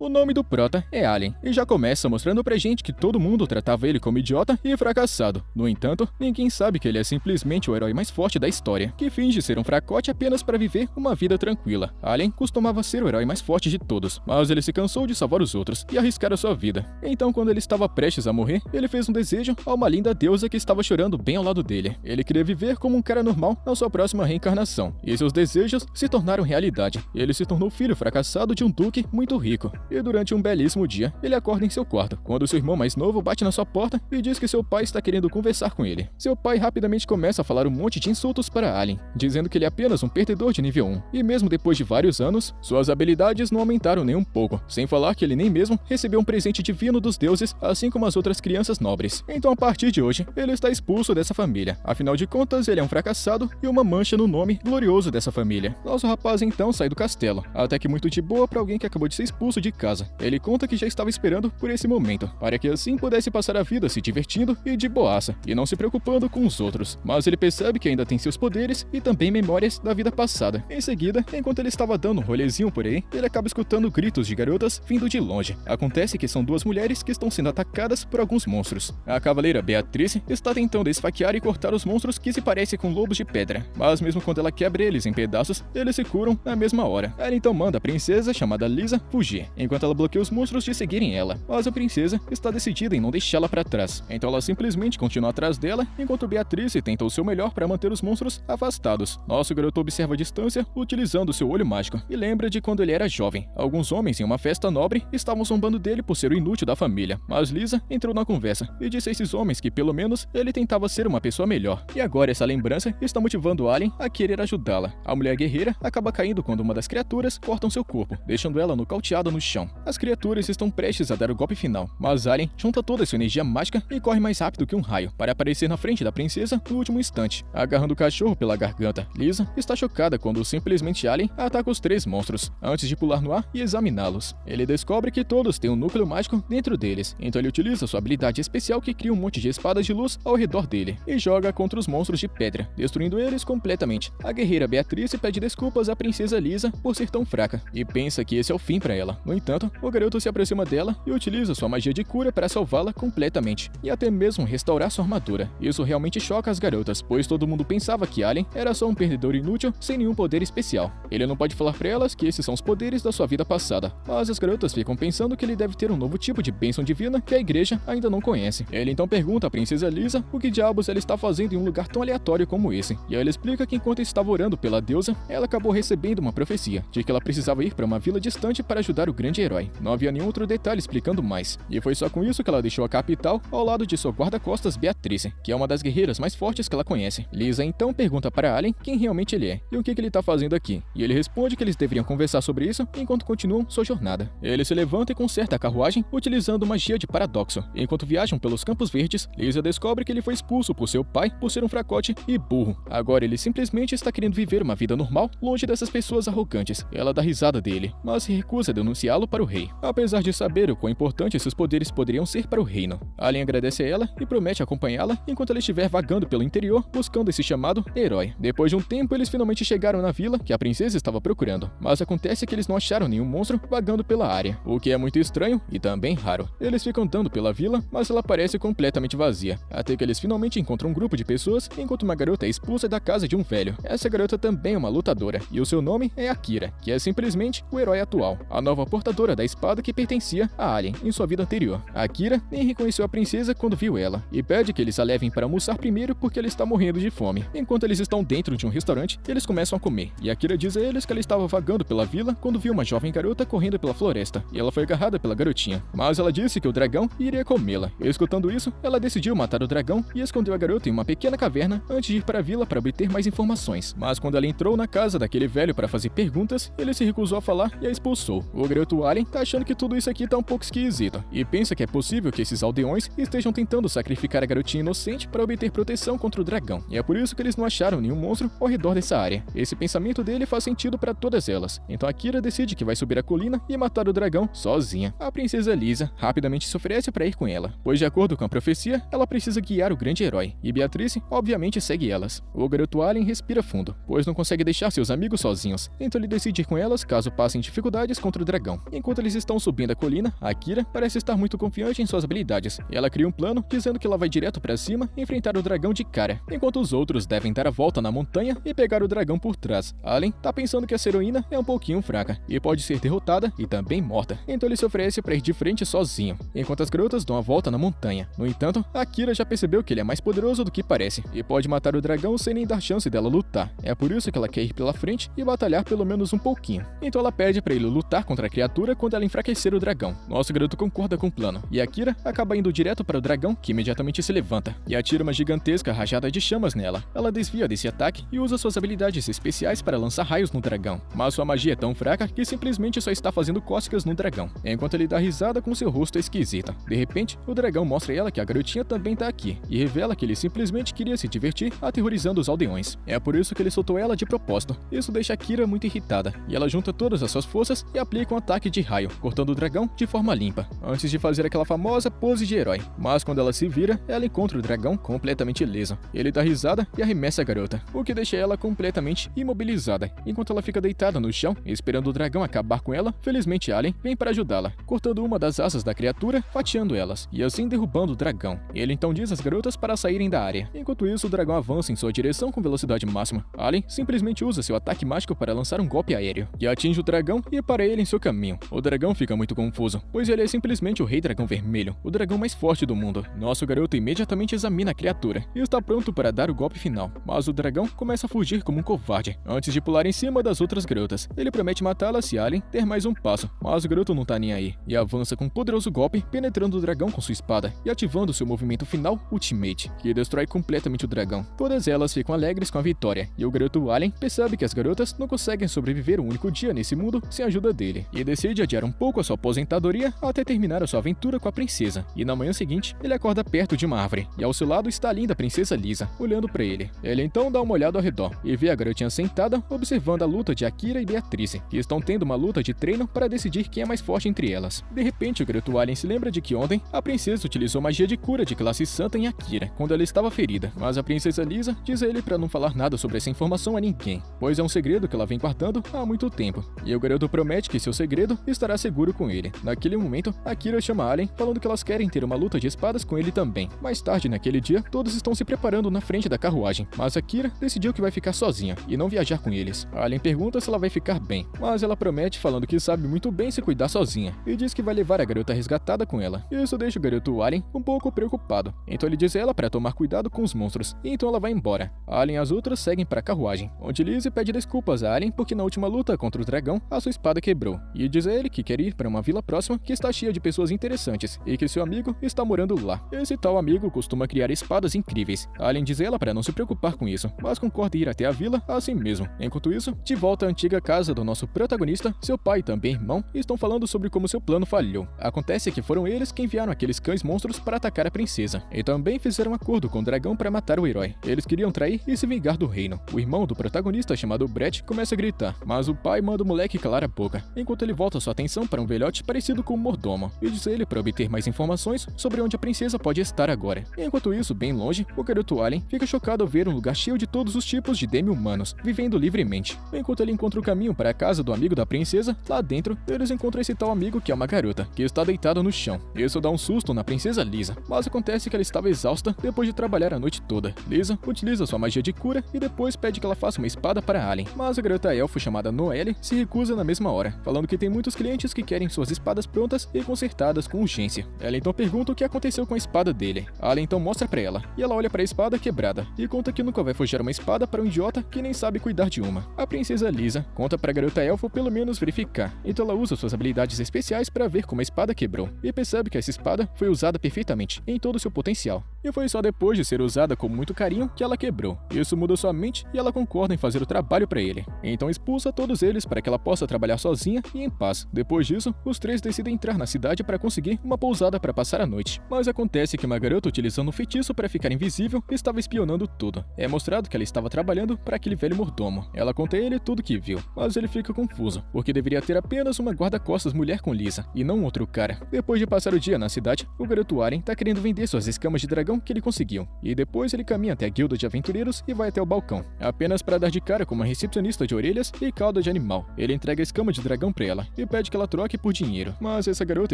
O nome do prota é Alien, e já começa mostrando pra gente que todo mundo tratava ele como idiota e fracassado. No entanto, ninguém sabe que ele é simplesmente o herói mais forte da história, que finge ser um fracote apenas para viver uma vida tranquila. Alien costumava ser o herói mais forte de todos, mas ele se cansou de salvar os outros e arriscar a sua vida. Então, quando ele estava prestes a morrer, ele fez um desejo a uma linda deusa que estava chorando bem ao lado dele. Ele queria viver como um cara normal na sua próxima reencarnação, e seus desejos se tornaram realidade. Ele se tornou filho fracassado de um duque muito rico. E durante um belíssimo dia, ele acorda em seu quarto, quando seu irmão mais novo bate na sua porta e diz que seu pai está querendo conversar com ele. Seu pai rapidamente começa a falar um monte de insultos para Alien, dizendo que ele é apenas um perdedor de nível 1, e mesmo depois de vários anos, suas habilidades não aumentaram nem um pouco, sem falar que ele nem mesmo recebeu um presente divino dos deuses, assim como as outras crianças nobres. Então a partir de hoje, ele está expulso dessa família. Afinal de contas, ele é um fracassado e uma mancha no nome glorioso dessa família. Nosso rapaz então sai do castelo, até que muito de boa para alguém que acabou de ser expulso de casa. Ele conta que já estava esperando por esse momento, para que assim pudesse passar a vida se divertindo e de boaça, e não se preocupando com os outros. Mas ele percebe que ainda tem seus poderes e também memórias da vida passada. Em seguida, enquanto ele estava dando um rolezinho por aí, ele acaba escutando gritos de garotas vindo de longe. Acontece que são duas mulheres que estão sendo atacadas por alguns monstros. A cavaleira Beatrice está tentando esfaquear e cortar os monstros que se parecem com lobos de pedra, mas mesmo quando ela quebra eles em pedaços, eles se curam na mesma hora. Ela então manda a princesa, chamada Lisa, fugir, enquanto ela bloqueia os monstros de seguirem ela, mas a princesa está decidida em não deixá-la para trás, então ela simplesmente continua atrás dela, enquanto Beatrice tenta o seu melhor para manter os monstros afastados. Nosso garoto observa a distância, utilizando seu olho mágico, e lembra de quando ele era jovem. Alguns homens em uma festa nobre estavam zombando dele por ser o inútil da família, mas Lisa entrou na conversa e disse a esses homens que pelo menos ele tentava ser uma pessoa melhor, e agora essa lembrança está motivando Alien a querer ajudá-la. A mulher guerreira acaba caindo quando uma das criaturas cortam seu corpo, deixando ela nocauteada no chão. As criaturas estão prestes a dar o golpe final, mas Alien junta toda sua energia mágica e corre mais rápido que um raio, para aparecer na frente da princesa no último instante, agarrando o cachorro pela garganta. Lisa está chocada quando simplesmente Alien ataca os três monstros, antes de pular no ar e examiná-los. Ele descobre que todos têm um núcleo mágico dentro deles, então ele utiliza sua habilidade especial que cria um monte de espadas de luz ao redor dele, e joga contra os monstros de pedra, destruindo eles completamente. A guerreira Beatrice pede desculpas à princesa Lisa por ser tão fraca, e pensa que esse é o fim para ela. No entanto, o garoto se aproxima dela e utiliza sua magia de cura para salvá-la completamente, e até mesmo restaurar sua armadura. Isso realmente choca as garotas, pois todo mundo pensava que Alien era só um perdedor inútil sem nenhum poder especial. Ele não pode falar para elas que esses são os poderes da sua vida passada, mas as garotas ficam pensando que ele deve ter um novo tipo de bênção divina que a igreja ainda não conhece. Ele então pergunta à princesa Lisa o que diabos ela está fazendo em um lugar tão aleatório como esse, e ela explica que enquanto estava orando pela deusa, ela acabou recebendo uma profecia de que ela precisava ir para uma vila distante para ajudar o grande herói. Não havia nenhum outro detalhe explicando mais, e foi só com isso que ela deixou a capital ao lado de sua guarda-costas Beatrice, que é uma das guerreiras mais fortes que ela conhece. Lisa então pergunta para Alien quem realmente ele é e o que ele está fazendo aqui, e ele responde que eles deveriam conversar sobre isso enquanto continuam sua jornada. Ele se levanta e conserta a carruagem utilizando magia de paradoxo. Enquanto viajam pelos Campos Verdes, Lisa descobre que ele foi expulso por seu pai por ser um fracote e burro. Agora ele simplesmente está querendo viver uma vida normal longe dessas pessoas arrogantes. Ela dá risada dele, mas se recusa a denunciá-lo para o rei, apesar de saber o quão importante esses poderes poderiam ser para o reino. Alien agradece a ela e promete acompanhá-la enquanto ela estiver vagando pelo interior buscando esse chamado herói. Depois de um tempo, eles finalmente chegaram na vila que a princesa estava procurando, mas acontece que eles não acharam nenhum monstro vagando pela área, o que é muito estranho e também raro. Eles ficam andando pela vila, mas ela parece completamente vazia, até que eles finalmente encontram um grupo de pessoas enquanto uma garota é expulsa da casa de um velho. Essa garota também é uma lutadora, e o seu nome é Akira, que é simplesmente o herói atual, a nova portadora da espada que pertencia a Alien em sua vida anterior. Akira nem reconheceu a princesa quando viu ela, e pede que eles a levem para almoçar primeiro porque ela está morrendo de fome. Enquanto eles estão dentro de um restaurante, eles começam a comer, e Akira diz a eles que ela estava vagando pela vila quando viu uma jovem garota correndo pela floresta, e ela foi agarrada pela garotinha, mas ela disse que o dragão iria comê-la. Escutando isso, ela decidiu matar o dragão e escondeu a garota em uma pequena caverna antes de ir para a vila para obter mais informações. Mas quando ela entrou na casa daquele velho para fazer perguntas, ele se recusou a falar e a expulsou. O garoto Alien tá achando que tudo isso aqui tá um pouco esquisito, e pensa que é possível que esses aldeões estejam tentando sacrificar a garotinha inocente para obter proteção contra o dragão, e é por isso que eles não acharam nenhum monstro ao redor dessa área. Esse pensamento dele faz sentido para todas elas, então Akira decide que vai subir a colina e matar o dragão sozinha. A princesa Lisa rapidamente se oferece para ir com ela, pois de acordo com a profecia, ela precisa guiar o grande herói, e Beatrice obviamente segue elas. O garoto Alien respira fundo, pois não consegue deixar seus amigos sozinhos, então ele decide ir com elas caso passem dificuldades contra o dragão. Enquanto eles estão subindo a colina, Akira parece estar muito confiante em suas habilidades. Ela cria um plano dizendo que ela vai direto pra cima e enfrentar o dragão de cara, enquanto os outros devem dar a volta na montanha e pegar o dragão por trás. Allen tá pensando que essa heroína é um pouquinho fraca e pode ser derrotada e também morta, então ele se oferece pra ir de frente sozinho, enquanto as garotas dão a volta na montanha. No entanto, Akira já percebeu que ele é mais poderoso do que parece e pode matar o dragão sem nem dar chance dela lutar. É por isso que ela quer ir pela frente e batalhar pelo menos um pouquinho. Então ela pede pra ele lutar contra a criatura quando ela enfraquecer o dragão. Nosso garoto concorda com o plano e Akira acaba indo direto para o dragão, que imediatamente se levanta e atira uma gigantesca rajada de chamas nela. Ela desvia desse ataque e usa suas habilidades especiais para lançar raios no dragão, mas sua magia é tão fraca que simplesmente só está fazendo cócegas no dragão, enquanto ele dá risada com seu rosto esquisito. De repente, o dragão mostra a ela que a garotinha também tá aqui e revela que ele simplesmente queria se divertir aterrorizando os aldeões. É por isso que ele soltou ela de propósito. Isso deixa Akira muito irritada e ela junta todas as suas forças e aplica um ataque de raio, cortando o dragão de forma limpa, antes de fazer aquela famosa pose de herói. Mas quando ela se vira, ela encontra o dragão completamente ileso. Ele dá risada e arremessa a garota, o que deixa ela completamente imobilizada. Enquanto ela fica deitada no chão, esperando o dragão acabar com ela, felizmente Allen vem para ajudá-la, cortando uma das asas da criatura, fatiando elas, e assim derrubando o dragão. Ele então diz às garotas para saírem da área. Enquanto isso, o dragão avança em sua direção com velocidade máxima. Allen simplesmente usa seu ataque mágico para lançar um golpe aéreo, que atinge o dragão e para ele em seu caminho. O dragão fica muito confuso, pois ele é simplesmente o Rei Dragão Vermelho, o dragão mais forte do mundo. Nosso garoto imediatamente examina a criatura e está pronto para dar o golpe final, mas o dragão começa a fugir como um covarde, antes de pular em cima das outras garotas. Ele promete matá-la se Allen der mais um passo, mas o garoto não tá nem aí, e avança com um poderoso golpe, penetrando o dragão com sua espada e ativando seu movimento final Ultimate, que destrói completamente o dragão. Todas elas ficam alegres com a vitória, e o garoto Allen percebe que as garotas não conseguem sobreviver um único dia nesse mundo sem a ajuda dele, e decide adiar um pouco a sua aposentadoria até terminar a sua aventura com a princesa. E na manhã seguinte, ele acorda perto de uma árvore, e ao seu lado está a linda princesa Lisa, olhando pra ele. Ele então dá uma olhada ao redor, e vê a garotinha sentada, observando a luta de Akira e Beatrice, que estão tendo uma luta de treino para decidir quem é mais forte entre elas. De repente, o garoto Allen se lembra de que ontem, a princesa utilizou magia de cura de classe santa em Akira, quando ela estava ferida, mas a princesa Lisa diz a ele para não falar nada sobre essa informação a ninguém, pois é um segredo que ela vem guardando há muito tempo, e o garoto promete que seu segredo estará seguro com ele. Naquele momento, Akira chama Allen, falando que elas querem ter uma luta de espadas com ele também. Mais tarde naquele dia, todos estão se preparando na frente da carruagem, mas Akira decidiu que vai ficar sozinha e não viajar com eles. Allen pergunta se ela vai ficar bem, mas ela promete falando que sabe muito bem se cuidar sozinha, e diz que vai levar a garota resgatada com ela. Isso deixa o garoto Allen um pouco preocupado, então ele diz a ela para tomar cuidado com os monstros, e então ela vai embora. Allen e as outras seguem para a carruagem, onde Lizzie pede desculpas a Allen porque na última luta contra o dragão, a sua espada quebrou, e diz a ele que quer ir para uma vila próxima que está cheia de pessoas interessantes, e que seu amigo está morando lá. Esse tal amigo costuma criar espadas incríveis. Allen diz a ela para não se preocupar com isso, mas concorda em ir até a vila assim mesmo. Enquanto isso, de volta à antiga casa do nosso protagonista, seu pai e também irmão estão falando sobre como seu plano falhou. Acontece que foram eles que enviaram aqueles cães monstros para atacar a princesa, e também fizeram um acordo com o dragão para matar o herói. Eles queriam trair e se vingar do reino. O irmão do protagonista, chamado Brett, começa a gritar, mas o pai manda o moleque calar a boca, enquanto ele volta sua atenção para um velhote parecido com um mordomo, e diz a ele para obter mais informações sobre onde a princesa pode estar agora. Enquanto isso, bem longe, o garoto Allen fica chocado ao ver um lugar cheio de todos os tipos de demi-humanos, vivendo livremente. Enquanto ele encontra o caminho para a casa do amigo da princesa, lá dentro, eles encontram esse tal amigo que é uma garota, que está deitada no chão. Isso dá um susto na princesa Lisa, mas acontece que ela estava exausta depois de trabalhar a noite toda. Lisa utiliza sua magia de cura e depois pede que ela faça uma espada para Allen, mas a garota elfo chamada Noelle se recusa na mesma hora, falando que tem muitos clientes que querem suas espadas prontas e consertadas com urgência. Ela então pergunta o que aconteceu com a espada dele. Allen então mostra pra ela, e ela olha para a espada quebrada, e conta que nunca vai forjar uma espada para um idiota que nem sabe cuidar de uma. A princesa Lisa conta pra garota elfo pelo menos verificar, então ela usa suas habilidades especiais para ver como a espada quebrou, e percebe que essa espada foi usada perfeitamente, em todo o seu potencial. E foi só depois de ser usada com muito carinho que ela quebrou. Isso muda sua mente e ela concorda em fazer o trabalho para ele. Então expulsa todos eles para que ela possa trabalhar sozinha e em paz. Depois disso, os três decidem entrar na cidade para conseguir uma pousada para passar a noite. Mas acontece que uma garota utilizando um feitiço para ficar invisível estava espionando tudo. É mostrado que ela estava trabalhando para aquele velho mordomo. Ela conta a ele tudo que viu, mas ele fica confuso, porque deveria ter apenas uma guarda-costas mulher com Lisa, e não outro cara. Depois de passar o dia na cidade, o garoto Allen tá querendo vender suas escamas de dragão dragão que ele conseguiu, e depois ele caminha até a guilda de aventureiros e vai até o balcão, apenas para dar de cara com uma recepcionista de orelhas e cauda de animal. Ele entrega a escama de dragão pra ela e pede que ela troque por dinheiro, mas essa garota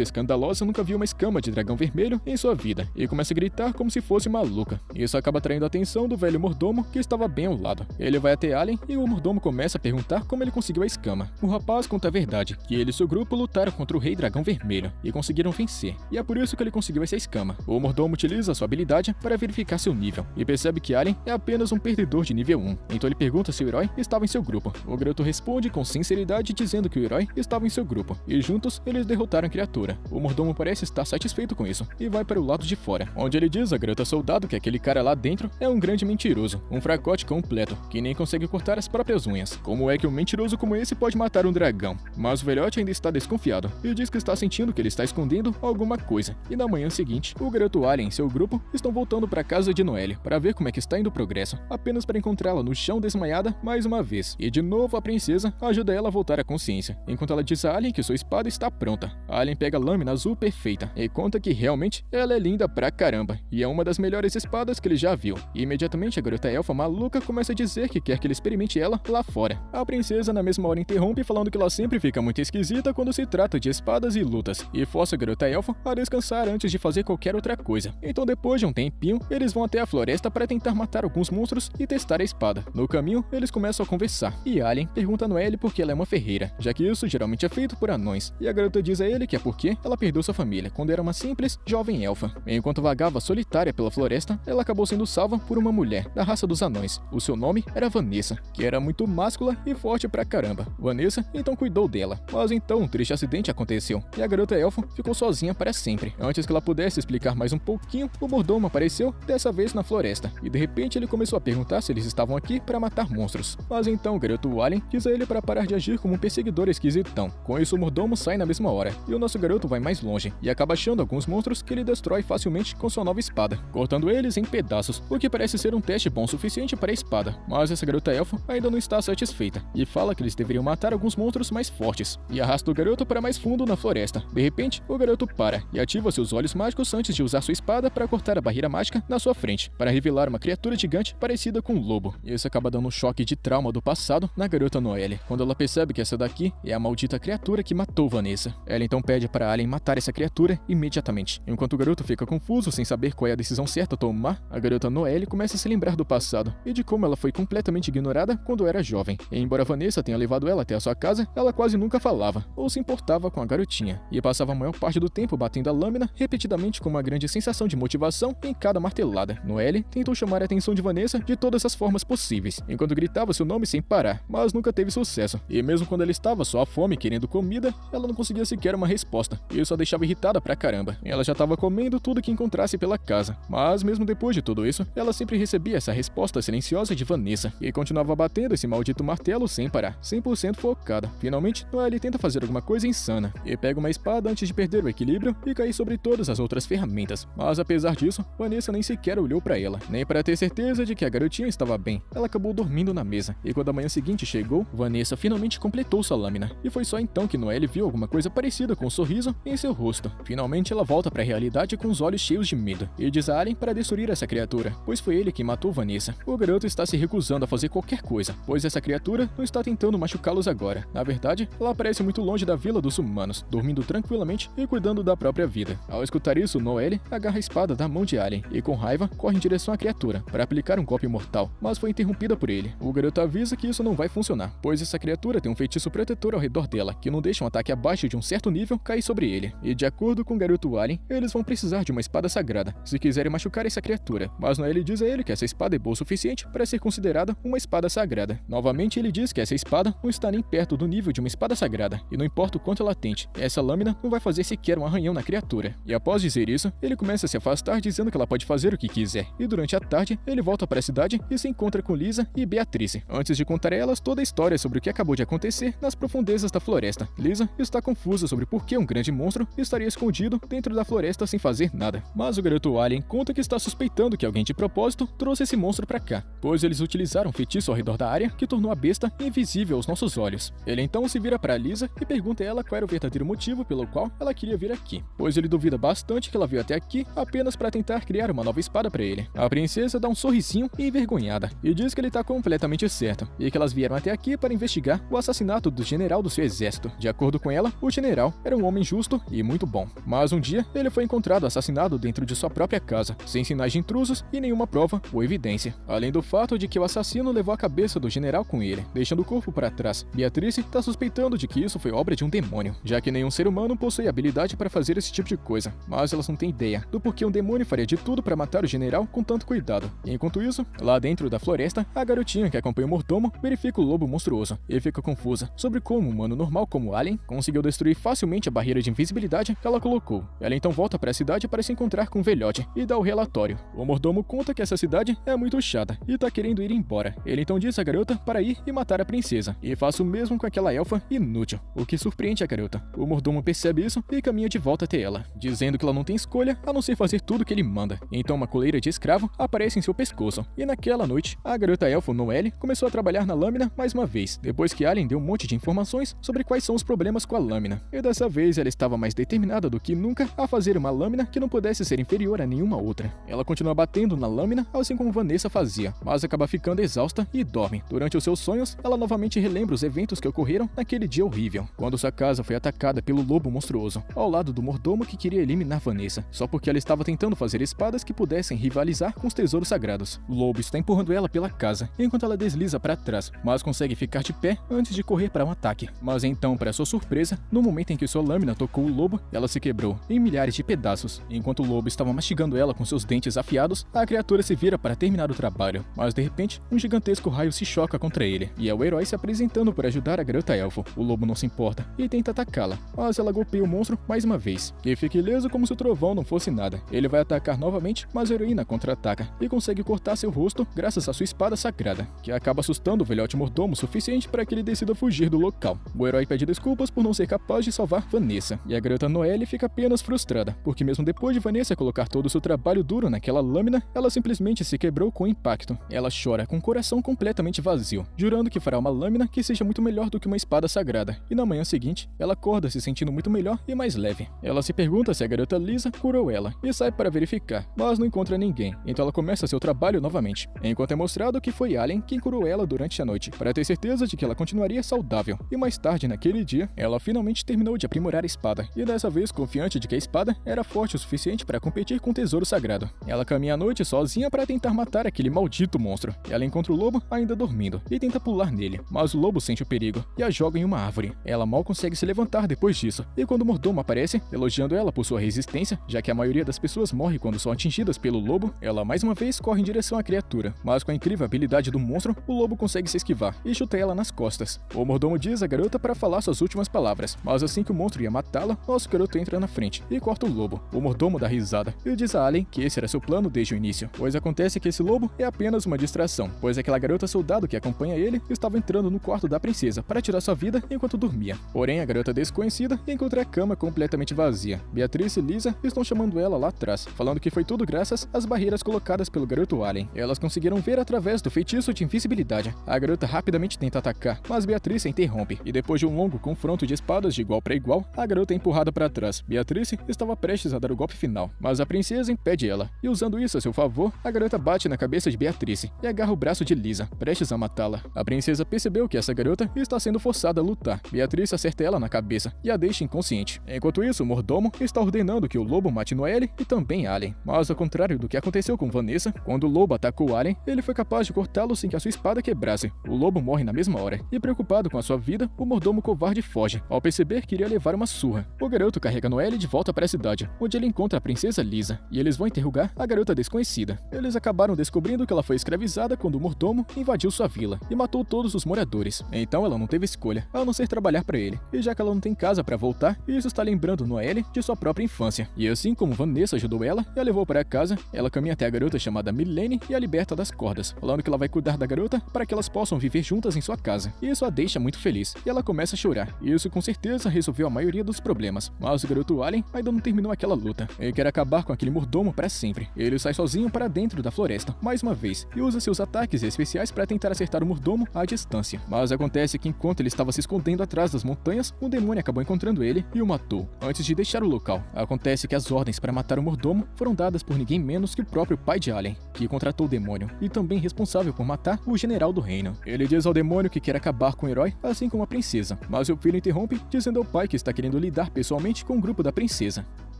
escandalosa nunca viu uma escama de dragão vermelho em sua vida e começa a gritar como se fosse maluca. Isso acaba atraindo a atenção do velho mordomo que estava bem ao lado. Ele vai até Alien e o mordomo começa a perguntar como ele conseguiu a escama. O rapaz conta a verdade, que ele e seu grupo lutaram contra o rei dragão vermelho e conseguiram vencer, e é por isso que ele conseguiu essa escama. O mordomo utiliza sua habilidade para verificar seu nível e percebe que Alien é apenas um perdedor de nível 1, então ele pergunta se o herói estava em seu grupo. O garoto responde com sinceridade dizendo que o herói estava em seu grupo, e juntos eles derrotaram a criatura. O mordomo parece estar satisfeito com isso e vai para o lado de fora, onde ele diz à garota soldado que aquele cara lá dentro é um grande mentiroso, um fracote completo, que nem consegue cortar as próprias unhas. Como é que um mentiroso como esse pode matar um dragão? Mas o velhote ainda está desconfiado e diz que está sentindo que ele está escondendo alguma coisa. E na manhã seguinte, o garoto Alien e seu grupo estão voltando para a casa de Noelle para ver como é que está indo o progresso, apenas para encontrá-la no chão desmaiada mais uma vez. E de novo a princesa ajuda ela a voltar à consciência, enquanto ela diz a Alien que sua espada está pronta. Alien pega a lâmina azul perfeita e conta que realmente ela é linda pra caramba e é uma das melhores espadas que ele já viu. E imediatamente a garota elfa maluca começa a dizer que quer que ele experimente ela lá fora. A princesa na mesma hora interrompe falando que ela sempre fica muito esquisita quando se trata de espadas e lutas, e força a garota elfa a descansar antes de fazer qualquer outra coisa. Então depois de um tempinho, eles vão até a floresta para tentar matar alguns monstros e testar a espada. No caminho, eles começam a conversar, e Alien pergunta a Noelle por que ela é uma ferreira, já que isso geralmente é feito por anões, e a garota diz a ele que é porque ela perdeu sua família quando era uma simples jovem elfa. Enquanto vagava solitária pela floresta, ela acabou sendo salva por uma mulher da raça dos anões. O seu nome era Vanessa, que era muito máscula e forte pra caramba. Vanessa então cuidou dela, mas então um triste acidente aconteceu, e a garota elfa ficou sozinha para sempre. Antes que ela pudesse explicar mais um pouquinho, o mordomo apareceu, dessa vez na floresta, e de repente ele começou a perguntar se eles estavam aqui para matar monstros. Mas então o garoto Alien diz a ele para parar de agir como um perseguidor esquisitão. Com isso o mordomo sai na mesma hora, e o nosso garoto vai mais longe, e acaba achando alguns monstros que ele destrói facilmente com sua nova espada, cortando eles em pedaços, o que parece ser um teste bom o suficiente para a espada. Mas essa garota elfa ainda não está satisfeita, e fala que eles deveriam matar alguns monstros mais fortes, e arrasta o garoto para mais fundo na floresta. De repente, o garoto para, e ativa seus olhos mágicos antes de usar sua espada para cortar a barreira mágica na sua frente, para revelar uma criatura gigante parecida com um lobo. Isso acaba dando um choque de trauma do passado na garota Noelle, quando ela percebe que essa daqui é a maldita criatura que matou Vanessa. Ela então pede para Alien matar essa criatura imediatamente. Enquanto o garoto fica confuso sem saber qual é a decisão certa a tomar, a garota Noelle começa a se lembrar do passado e de como ela foi completamente ignorada quando era jovem. E embora Vanessa tenha levado ela até a sua casa, ela quase nunca falava ou se importava com a garotinha, e passava a maior parte do tempo batendo a lâmina repetidamente com uma grande sensação de motivação em cada martelada. Noelle tentou chamar a atenção de Vanessa de todas as formas possíveis, enquanto gritava seu nome sem parar, mas nunca teve sucesso. E mesmo quando ela estava só à fome querendo comida, ela não conseguia sequer uma resposta, e isso a deixava irritada pra caramba. Ela já estava comendo tudo que encontrasse pela casa, mas mesmo depois de tudo isso, ela sempre recebia essa resposta silenciosa de Vanessa, e continuava batendo esse maldito martelo sem parar, 100% focada. Finalmente, Noelle tenta fazer alguma coisa insana, e pega uma espada antes de perder o equilíbrio e cair sobre todas as outras ferramentas. Mas apesar disso, Vanessa nem sequer olhou pra ela, nem para ter certeza de que a garotinha estava bem. Ela acabou dormindo na mesa, e quando a manhã seguinte chegou, Vanessa finalmente completou sua lâmina, e foi só então que Noelle viu alguma coisa parecida com um sorriso em seu rosto. Finalmente ela volta pra realidade com os olhos cheios de medo, e diz a Alien para destruir essa criatura, pois foi ele que matou Vanessa. O garoto está se recusando a fazer qualquer coisa, pois essa criatura não está tentando machucá-los agora. Na verdade, ela aparece muito longe da vila dos humanos, dormindo tranquilamente e cuidando da própria vida. Ao escutar isso, Noelle agarra a espada da mão de Alien e com raiva corre em direção à criatura para aplicar um golpe mortal, mas foi interrompida por ele. O garoto avisa que isso não vai funcionar, pois essa criatura tem um feitiço protetor ao redor dela, que não deixa um ataque abaixo de um certo nível cair sobre ele. E de acordo com o garoto Alien, eles vão precisar de uma espada sagrada se quiserem machucar essa criatura, mas Noelle diz a ele que essa espada é boa o suficiente para ser considerada uma espada sagrada. Novamente ele diz que essa espada não está nem perto do nível de uma espada sagrada, e não importa o quanto ela tente, essa lâmina não vai fazer sequer um arranhão na criatura. E após dizer isso, ele começa a se afastar dizendo que ela pode fazer o que quiser, e durante a tarde ele volta para a cidade e se encontra com Lisa e Beatrice, antes de contar a elas toda a história sobre o que acabou de acontecer nas profundezas da floresta. Lisa está confusa sobre por que um grande monstro estaria escondido dentro da floresta sem fazer nada, mas o garoto Alien conta que está suspeitando que alguém de propósito trouxe esse monstro pra cá, pois eles utilizaram um feitiço ao redor da área que tornou a besta invisível aos nossos olhos. Ele então se vira para Lisa e pergunta a ela qual era o verdadeiro motivo pelo qual ela queria vir aqui, pois ele duvida bastante que ela veio até aqui apenas para tentar tentar criar uma nova espada para ele. A princesa dá um sorrisinho envergonhada e diz que ele tá completamente certo e que elas vieram até aqui para investigar o assassinato do general do seu exército. De acordo com ela, o general era um homem justo e muito bom. Mas um dia, ele foi encontrado assassinado dentro de sua própria casa, sem sinais de intrusos e nenhuma prova ou evidência. Além do fato de que o assassino levou a cabeça do general com ele, deixando o corpo para trás. Beatrice está suspeitando de que isso foi obra de um demônio, já que nenhum ser humano possui habilidade para fazer esse tipo de coisa. Mas elas não têm ideia do porquê um demônio faria de tudo para matar o general com tanto cuidado. E enquanto isso, lá dentro da floresta, a garotinha que acompanha o mordomo verifica o lobo monstruoso e fica confusa sobre como um humano normal como Alien conseguiu destruir facilmente a barreira de invisibilidade que ela colocou. Ela então volta para a cidade para se encontrar com o velhote e dá o relatório. O mordomo conta que essa cidade é muito chata e tá querendo ir embora. Ele então diz à garota para ir e matar a princesa, e faça o mesmo com aquela elfa inútil, o que surpreende a garota. O mordomo percebe isso e caminha de volta até ela, dizendo que ela não tem escolha a não ser fazer tudo que ele manda. Então uma coleira de escravo aparece em seu pescoço, e naquela noite, a garota elfa Noelle começou a trabalhar na lâmina mais uma vez, depois que Alien deu um monte de informações sobre quais são os problemas com a lâmina. E dessa vez ela estava mais determinada do que nunca a fazer uma lâmina que não pudesse ser inferior a nenhuma outra. Ela continua batendo na lâmina, assim como Vanessa fazia, mas acaba ficando exausta e dorme. Durante os seus sonhos, ela novamente relembra os eventos que ocorreram naquele dia horrível, quando sua casa foi atacada pelo lobo monstruoso, ao lado do mordomo que queria eliminar Vanessa, só porque ela estava tentando fazer espadas que pudessem rivalizar com os tesouros sagrados. O lobo está empurrando ela pela casa, enquanto ela desliza para trás, mas consegue ficar de pé antes de correr para um ataque. Mas então, para sua surpresa, no momento em que sua lâmina tocou o lobo, ela se quebrou em milhares de pedaços. Enquanto o lobo estava mastigando ela com seus dentes afiados, a criatura se vira para terminar o trabalho, mas de repente, um gigantesco raio se choca contra ele, e é o herói se apresentando para ajudar a garota elfo. O lobo não se importa e tenta atacá-la, mas ela golpeia o monstro mais uma vez, que fica ileso como se o trovão não fosse nada. Ele vai atacar novamente, mas a heroína contra-ataca e consegue cortar seu rosto graças à sua espada sagrada, que acaba assustando o velhote mordomo o suficiente para que ele decida fugir do local. O herói pede desculpas por não ser capaz de salvar Vanessa, e a garota Noelle fica apenas frustrada, porque mesmo depois de Vanessa colocar todo o seu trabalho duro naquela lâmina, ela simplesmente se quebrou com o impacto. Ela chora com o coração completamente vazio, jurando que fará uma lâmina que seja muito melhor do que uma espada sagrada, e na manhã seguinte, ela acorda se sentindo muito melhor e mais leve. Ela se pergunta se a garota Lisa curou ela, e sai para verificar, mas não encontra ninguém, então ela começa seu trabalho novamente, enquanto é mostrado que foi Alien quem curou ela durante a noite, para ter certeza de que ela continuaria saudável. E mais tarde naquele dia, ela finalmente terminou de aprimorar a espada, e dessa vez confiante de que a espada era forte o suficiente para competir com o tesouro sagrado. Ela caminha à noite sozinha para tentar matar aquele maldito monstro. Ela encontra o lobo ainda dormindo e tenta pular nele, mas o lobo sente o perigo e a joga em uma árvore. Ela mal consegue se levantar depois disso, e quando o mordomo aparece, elogiando ela por sua resistência, já que a maioria das pessoas morre quando são atingidas pelo lobo, ela mais uma vez corre em direção à criatura, mas com a incrível habilidade do monstro, o lobo consegue se esquivar e chuta ela nas costas. O mordomo diz à garota para falar suas últimas palavras, mas assim que o monstro ia matá-la, nosso garoto entra na frente e corta o lobo. O mordomo dá risada e diz a Alien que esse era seu plano desde o início, pois acontece que esse lobo é apenas uma distração, pois aquela garota soldado que acompanha ele estava entrando no quarto da princesa para tirar sua vida enquanto dormia. Porém, a garota desconhecida encontra a cama completamente vazia. Beatrice e Lisa estão chamando ela lá atrás, falando que foi tudo graças às barreiras colocadas pelo garoto Alien. Elas conseguiram ver através do feitiço de invisibilidade. A garota rapidamente tenta atacar, mas Beatrice interrompe, e depois de um longo confronto de espadas de igual para igual, a garota é empurrada para trás. Beatrice estava prestes a dar o golpe final, mas a princesa impede ela, e usando isso a seu favor, a garota bate na cabeça de Beatrice e agarra o braço de Lisa, prestes a matá-la. A princesa percebeu que essa garota está sendo forçada a lutar. Beatrice acerta ela na cabeça e a deixa inconsciente. Enquanto isso, o mordomo está ordenando que o lobo mate Noelle e também Alien. Mas ao contrário do que aconteceu com Vanessa, quando o lobo atacou Alien, ele foi capaz de cortá-lo sem que a sua espada quebrasse. O lobo morre na mesma hora, e preocupado com a sua vida, o mordomo covarde foge, ao perceber que iria levar uma surra. O garoto carrega Noelle de volta para a cidade, onde ele encontra a princesa Lisa, e eles vão interrogar a garota desconhecida. Eles acabaram descobrindo que ela foi escravizada quando o mordomo invadiu sua vila e matou todos os moradores. Então ela não teve escolha, a não ser trabalhar para ele, e já que ela não tem casa para voltar, isso está lembrando Noelle de sua própria infância. E assim como Vanessa ajudou ela e a levou para casa, ela caminha até a garota chamada Milene e a liberta das cordas, falando que ela vai cuidar da garota para que elas possam viver juntas em sua casa. E isso a deixa muito feliz, e ela começa a chorar. Isso com certeza resolveu a maioria dos problemas, mas o garoto Alien ainda não terminou aquela luta. Ele quer acabar com aquele mordomo para sempre. Ele sai sozinho para dentro da floresta, mais uma vez, e usa seus ataques especiais para tentar acertar o mordomo à distância. Mas acontece que enquanto ele estava se escondendo atrás das montanhas, um demônio acabou encontrando ele e o matou, antes de deixar o local. Acontece que as ordens para matar o mordomo foram dadas por ninguém menos que o próprio pai de Alien, que contratou o demônio e também responsável por matar o general do reino. Ele diz ao demônio que quer acabar com o herói, assim como a princesa, mas seu filho interrompe, dizendo ao pai que está querendo lidar pessoalmente com o grupo da princesa.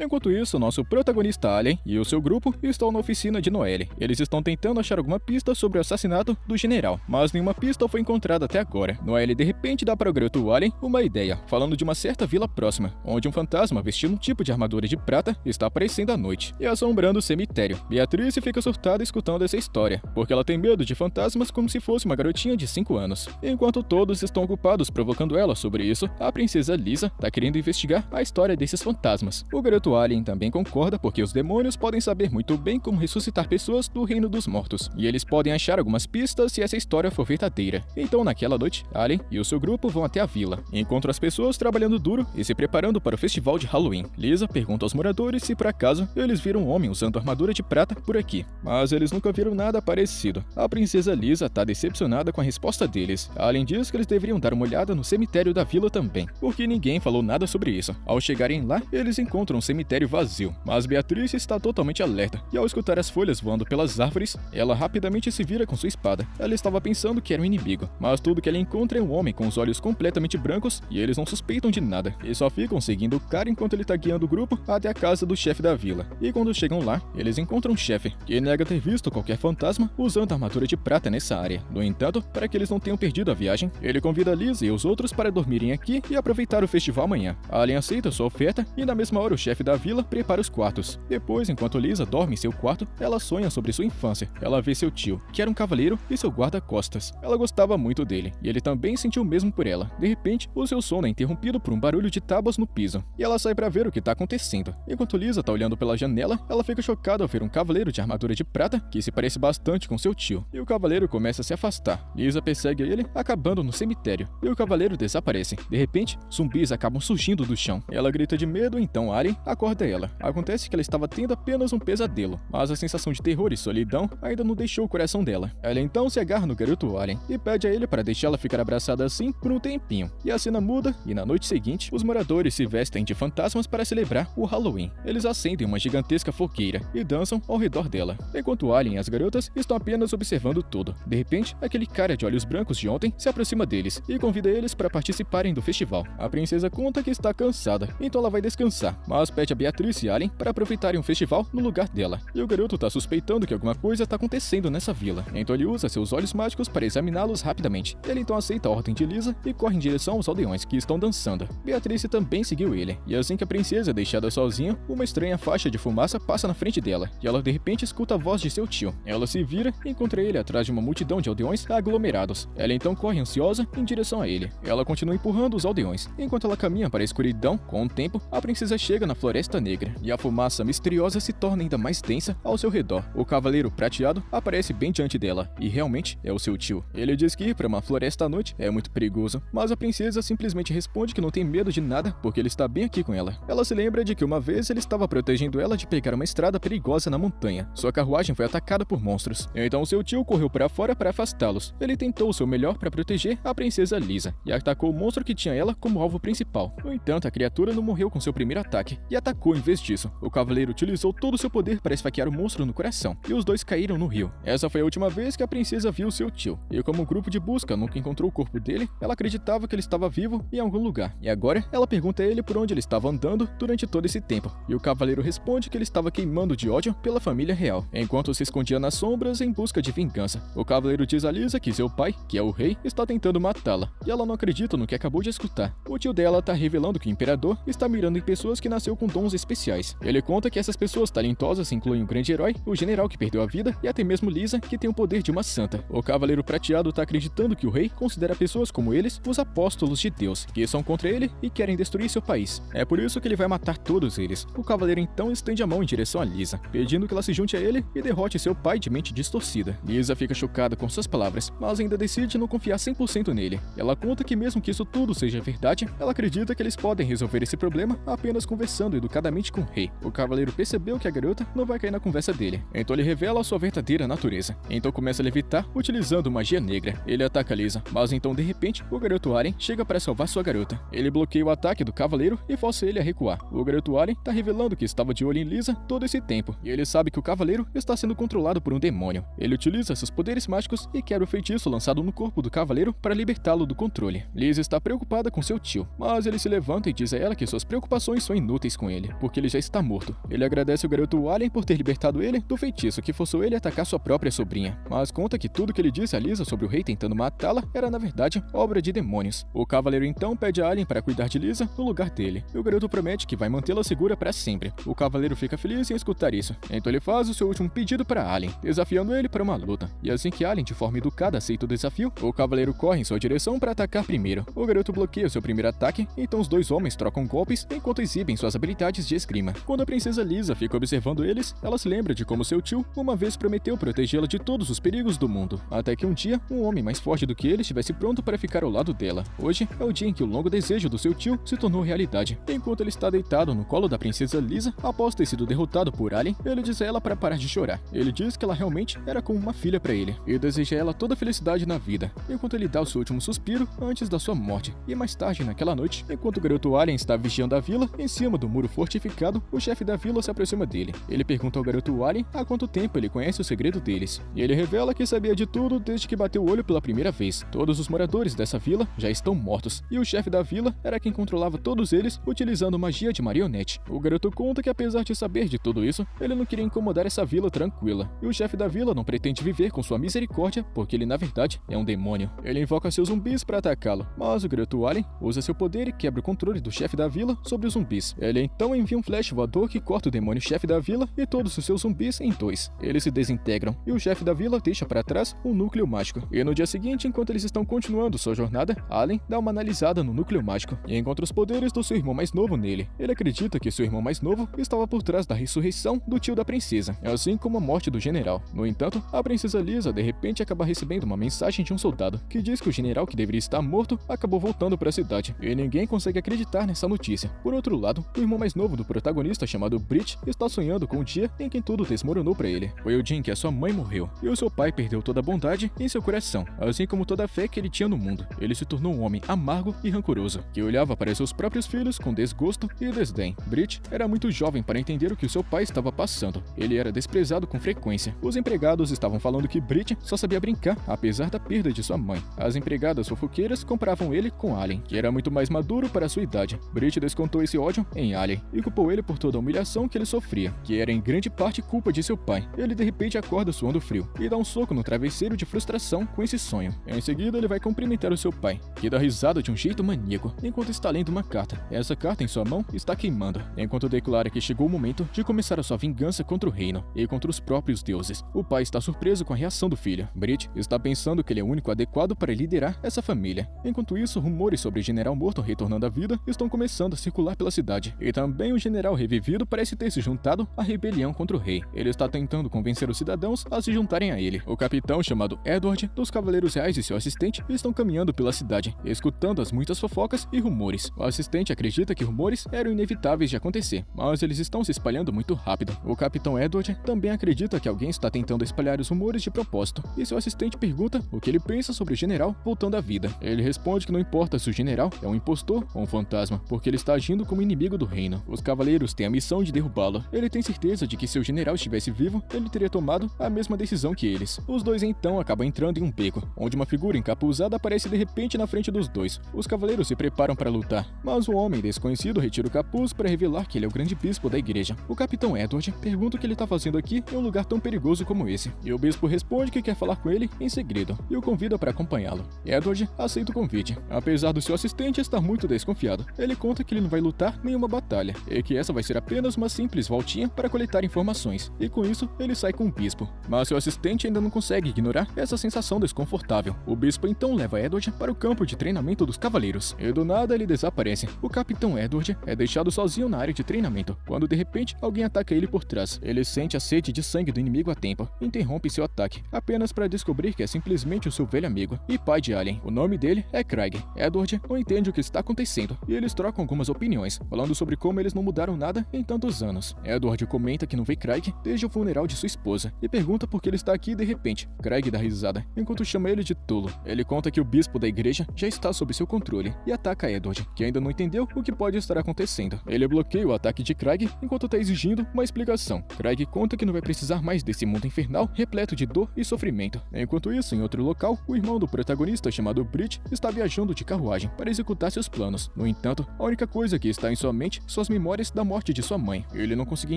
Enquanto isso, nosso protagonista Alien e o seu grupo estão na oficina de Noelle. Eles estão tentando achar alguma pista sobre o assassinato do general, mas nenhuma pista foi encontrada até agora. Noelle de repente dá para o garoto Alien uma ideia, falando de uma certa vila próxima, onde um fantasma vestindo um tipo de armadura de prata está aparecendo à noite e assombrando o cemitério. Beatriz fica surtada escutando essa história, porque ela tem medo de fantasmas como se fosse uma garotinha de 5 anos. Enquanto todos estão ocupados provocando ela sobre isso, a princesa Lisa está querendo investigar a história desses fantasmas. O garoto Alien também concorda porque os demônios podem saber muito bem como ressuscitar pessoas do reino dos mortos, e eles podem achar algumas pistas se essa história for verdadeira. Então naquela noite, Alien e o seu grupo vão até a vila, encontram as pessoas trabalhando duro e se preparando para o festival de Halloween. Lisa pergunta aos moradores se por acaso eles viram um homem usando armadura de prata por aqui, mas eles nunca viram nada parecido. A princesa Lisa está decepcionada com a resposta deles. Alien diz que eles deveriam dar uma olhada no cemitério da vila também, porque ninguém falou nada sobre isso. Ao chegarem lá, eles encontram um cemitério vazio, mas Beatriz está totalmente alerta, e ao escutar as folhas voando pelas árvores, ela rapidamente se vira com sua espada. Ela estava pensando que era um inimigo, mas tudo que ela encontra é um homem com os olhos completamente brancos, e eles não suspeitam de nada, e só ficam seguindo o cara enquanto ele está guiando o grupo até a casa do chefe da vila. E quando chegam lá, eles encontram um chefe, que nega ter visto qualquer fantasma usando armadura de prata nessa área. No entanto, para que eles não tenham perdido a viagem, ele convida Lisa e os outros para dormirem aqui e aproveitar o festival amanhã. Alien aceita sua oferta, e na mesma hora o chefe da vila prepara os quartos. Depois, enquanto Lisa dorme em seu quarto, ela sonha sobre sua infância. Ela vê seu tio, que era um cavaleiro, e seu guarda-costas. Ela gostava muito dele, e ele também sentiu o mesmo por ela. De repente, o seu sono é interrompido por um barulho de tábuas no piso, e ela sai para ver o que está acontecendo. Enquanto Lisa está olhando pela janela, ela fica chocada ao ver um cavaleiro de armadura de prata, que se parece bastante com seu tio, e o cavaleiro começa a se afastar. Lisa persegue ele, acabando no cemitério, e o cavaleiro desaparece. De repente, zumbis acabam surgindo do chão. Ela grita de medo, então Alien acorda ela. Acontece que ela estava tendo apenas um pesadelo, mas a sensação de terror e solidão ainda não deixou o coração dela. Ela então se agarra no garoto Alien e pede a ele para deixá-la ficar abraçada assim por um tempinho. E a cena muda, e na noite seguinte, os moradores se vestem de fantasmas para celebrar o Halloween. Eles acendem uma gigantesca fogueira e dançam ao redor dela, enquanto Alien e as garotas estão apenas observando tudo. De repente, aquele cara de olhos brancos de ontem se aproxima deles e convida eles para participarem do festival. A princesa conta que está cansada, então ela vai descansar, mas pede a Beatriz e Alien para aproveitarem um festival no lugar dela. E o garoto tá suspeitando que alguma coisa tá acontecendo nessa vila, então ele usa seus olhos mágicos para examiná-los rapidamente. Ele então aceita a ordem de Lisa e corre em direção aos aldeões que estão dançando. Beatriz também seguiu ele, e assim que a princesa é deixada sozinha, uma estranha faixa de fumaça passa na frente dela, e ela de repente escuta a voz de seu tio. Ela se vira e encontra ele atrás de uma multidão de aldeões aglomerados. Ela então corre ansiosa em direção a ele. Ela continua empurrando os aldeões. Enquanto ela caminha para a escuridão, com o tempo, a princesa chega na Floresta Negra, e a fumaça misteriosa se torna ainda mais densa ao seu redor. O cavaleiro prateado aparece bem diante dela, e realmente é o seu tio. Ele diz que ir para uma floresta à noite é muito perigoso, mas a princesa simplesmente responde que não tem medo de nada porque ele está bem aqui com ela. Ela se lembra de que uma vez ele estava protegendo ela de pegar uma estrada perigosa na montanha. Sua carruagem foi atacada por monstros, então seu tio correu para fora para afastá-los. Ele tentou o seu melhor para proteger a princesa Lisa e atacou o monstro que tinha ela como alvo principal. No entanto, a criatura não morreu com seu primeiro ataque e atacou em vez disso. O cavaleiro utilizou todo o seu poder para esfaquear o monstro no coração, e os dois caíram no rio. Essa foi a última vez que a princesa viu seu tio, e como o grupo de busca nunca encontrou o corpo dele, ela acreditava que ele estava vivo em algum lugar. E agora, ela pergunta a ele por onde ele estava andando durante todo esse tempo, e o cavaleiro responde que ele estava queimando de ódio pela família real, enquanto se escondia nas sombras em busca de vingança. O cavaleiro diz a Lisa que seu pai, que é o rei, está tentando matá-la, e ela não acredita no que acabou de escutar. O tio dela está revelando que o imperador está mirando em pessoas que nasceu com dons especiais. Ele conta que essas pessoas talentosas incluem o grande herói, o general que perdeu a vida e até mesmo Lisa, que tem o poder de uma santa. O cavaleiro prateado está acreditando que o rei considera pessoas como eles os apóstolos de Deus, que são contra ele e querem destruir seu país. É por isso que ele vai matar todos eles. O cavaleiro então estende a mão em direção a Lisa, pedindo que ela se junte a ele e derrote seu pai de mente distorcida. Lisa fica chocada com suas palavras, mas ainda decide não confiar 100% nele. Ela conta que mesmo que isso tudo seja verdade, ela acredita que eles podem resolver esse problema apenas conversando educadamente com o rei. O cavaleiro percebeu que a garota não vai cair na conversa dele, então ele revela a sua verdadeira natureza. Então começa a levitar utilizando magia negra. Ele ataca Lisa, mas então de repente o garoto Alien chega para salvar sua garota. Ele bloqueia o ataque do cavaleiro e força ele a recuar. O garoto Alien tá revelando que estava de olho em Lisa todo esse tempo, e ele sabe que o cavaleiro está sendo controlado por um demônio. Ele utiliza seus poderes mágicos e quebra o feitiço lançado no corpo do cavaleiro para libertá-lo do controle. Lisa está preocupada com seu tio, mas ele se levanta e diz a ela que suas preocupações são inúteis com ele, porque ele já está morto. Ele agradece o garoto Alien por ter libertado ele do feitiço que forçou ele a atacar sua própria sobrinha, mas conta que tudo que ele disse a Lisa sobre o rei tentando matá-la era na verdade obra de demônios. O cavaleiro então pede a Alien para cuidar de Lisa no lugar dele, e o garoto promete que vai mantê-la segura para sempre. O cavaleiro fica feliz em escutar isso, então ele faz o seu último pedido para Alien, desafiando ele para uma luta. E assim que Alien de forma educada aceita o desafio, o cavaleiro corre em sua direção para atacar primeiro. O garoto bloqueia seu primeiro ataque, então os dois homens trocam golpes enquanto exibem suas habilidades de esgrima. Quando a princesa Lisa fica observando eles, ela se lembra de como seu tio uma vez prometeu protegê-la de todos os perigos do mundo, até que um dia um homem mais forte do que ele estivesse pronto para ficar ao lado dela. Hoje é o dia em que o longo desejo do seu tio se tornou realidade. Enquanto ele está deitado no colo da princesa Lisa, após ter sido derrotado por Alien, ele diz a ela para parar de chorar. Ele diz que ela realmente era como uma filha para ele, e deseja a ela toda a felicidade na vida, enquanto ele dá o seu último suspiro antes da sua morte. E mais tarde naquela noite, enquanto o garoto Alien está vigiando a vila, em cima do muro fortificado, o chefe da vila se aproxima dele. Ele pergunta ao garoto Alien há quanto tempo ele conhece o segredo deles, e ele revela que sabia de tudo desde que bateu o olho pela primeira vez. Todos os moradores dessa vila já estão mortos, e o chefe da vila era quem controlava todos eles utilizando magia de marionete. O garoto conta que apesar de saber de tudo isso, ele não queria incomodar essa vila tranquila, e o chefe da vila não pretende viver com sua misericórdia porque ele na verdade é um demônio. Ele invoca seus zumbis para atacá-lo, mas o garoto Alien usa seu poder e quebra o controle do chefe da vila sobre os zumbis. Ele então envia um flash voador que corta o demônio chefe da vila e todos os seus zumbis em dois. Eles se desintegram, e o chefe da vila deixa para trás um núcleo mágico. E no dia seguinte, enquanto eles estão continuando sua jornada, Alien dá uma analisada no núcleo mágico e encontra os poderes do seu irmão mais novo nele. Ele acredita que seu irmão mais novo estava por trás da ressurreição do tio da princesa, assim como a morte do general. No entanto, a princesa Lisa de repente acaba recebendo uma mensagem de um soldado que diz que o general que deveria estar morto acabou voltando para a cidade, e ninguém consegue acreditar nessa notícia. Por outro lado, o irmão mais novo do protagonista, chamado Brit, está sonhando com o dia em que tudo desmoronou para ele. Foi o dia em que a sua mãe morreu, e o seu pai perdeu toda a bondade em seu coração, assim como toda a fé que ele tinha no mundo. Ele se tornou um homem amargo e rancoroso, que olhava para seus próprios filhos com desgosto e desdém. Brit era muito jovem para entender o que o seu pai estava passando. Ele era desprezado com frequência. Os empregados estavam falando que Brit só sabia brincar, apesar da perda de sua mãe. As empregadas fofoqueiras comparavam ele com Alien, que era muito mais maduro para sua idade. Brit descontou esse ódio em Alien e culpou ele por toda a humilhação que ele sofria, que era em grande parte culpa de seu pai. Ele de repente acorda suando frio e dá um soco no travesseiro de frustração com esse sonho. Em seguida, ele vai cumprimentar o seu pai, que dá risada de um jeito maníaco, enquanto está lendo uma carta. Essa carta em sua mão está queimando, enquanto declara que chegou o momento de começar a sua vingança contra o reino e contra os próprios deuses. O pai está surpreso com a reação do filho. Brit está pensando que ele é o único adequado para liderar essa família. Enquanto isso, rumores sobre o general morto retornando à vida estão começando a circular pela cidade, e também o general revivido parece ter se juntado à rebelião contra o rei. Ele está tentando convencer os cidadãos a se juntarem a ele. O capitão, chamado Edward, dos Cavaleiros Reais e seu assistente estão caminhando pela cidade, escutando as muitas fofocas e rumores. O assistente acredita que rumores eram inevitáveis de acontecer, mas eles estão se espalhando muito rápido. O capitão Edward também acredita que alguém está tentando espalhar os rumores de propósito, e seu assistente pergunta o que ele pensa sobre o general voltando à vida. Ele responde que não importa se o general é um impostor ou um fantasma, porque ele está agindo como inimigo do reino. Os cavaleiros têm a missão de derrubá-lo. Ele tem certeza de que se o general estivesse vivo, ele teria tomado a mesma decisão que eles. Os dois então acabam entrando em um beco, onde uma figura encapuzada aparece de repente na frente dos dois. Os cavaleiros se preparam para lutar, mas o homem desconhecido retira o capuz para revelar que ele é o grande bispo da igreja. O capitão Edward pergunta o que ele está fazendo aqui em um lugar tão perigoso como esse, e o bispo responde que quer falar com ele em segredo e o convida para acompanhá-lo. Edward aceita o convite, apesar do seu assistente estar muito desconfiado. Ele conta que ele não vai lutar nenhuma batalha e que essa vai ser apenas uma simples voltinha para coletar informações, e com isso ele sai com o bispo. Mas seu assistente ainda não consegue ignorar essa sensação desconfortável. O bispo então leva Edward para o campo de treinamento dos cavaleiros, e do nada ele desaparece. O capitão Edward é deixado sozinho na área de treinamento, quando de repente alguém ataca ele por trás. Ele sente a sede de sangue do inimigo a tempo, interrompe seu ataque, apenas para descobrir que é simplesmente o seu velho amigo e pai de Alien. O nome dele é Craig. Edward não entende o que está acontecendo, e eles trocam algumas opiniões, falando sobre como como eles não mudaram nada em tantos anos. Edward comenta que não vê Craig desde o funeral de sua esposa e pergunta por que ele está aqui de repente. Craig dá risada, enquanto chama ele de tolo. Ele conta que o bispo da igreja já está sob seu controle e ataca Edward, que ainda não entendeu o que pode estar acontecendo. Ele bloqueia o ataque de Craig enquanto está exigindo uma explicação. Craig conta que não vai precisar mais desse mundo infernal repleto de dor e sofrimento. Enquanto isso, em outro local, o irmão do protagonista, chamado Brit, está viajando de carruagem para executar seus planos. No entanto, a única coisa que está em sua mente são as memórias da morte de sua mãe. Ele não conseguia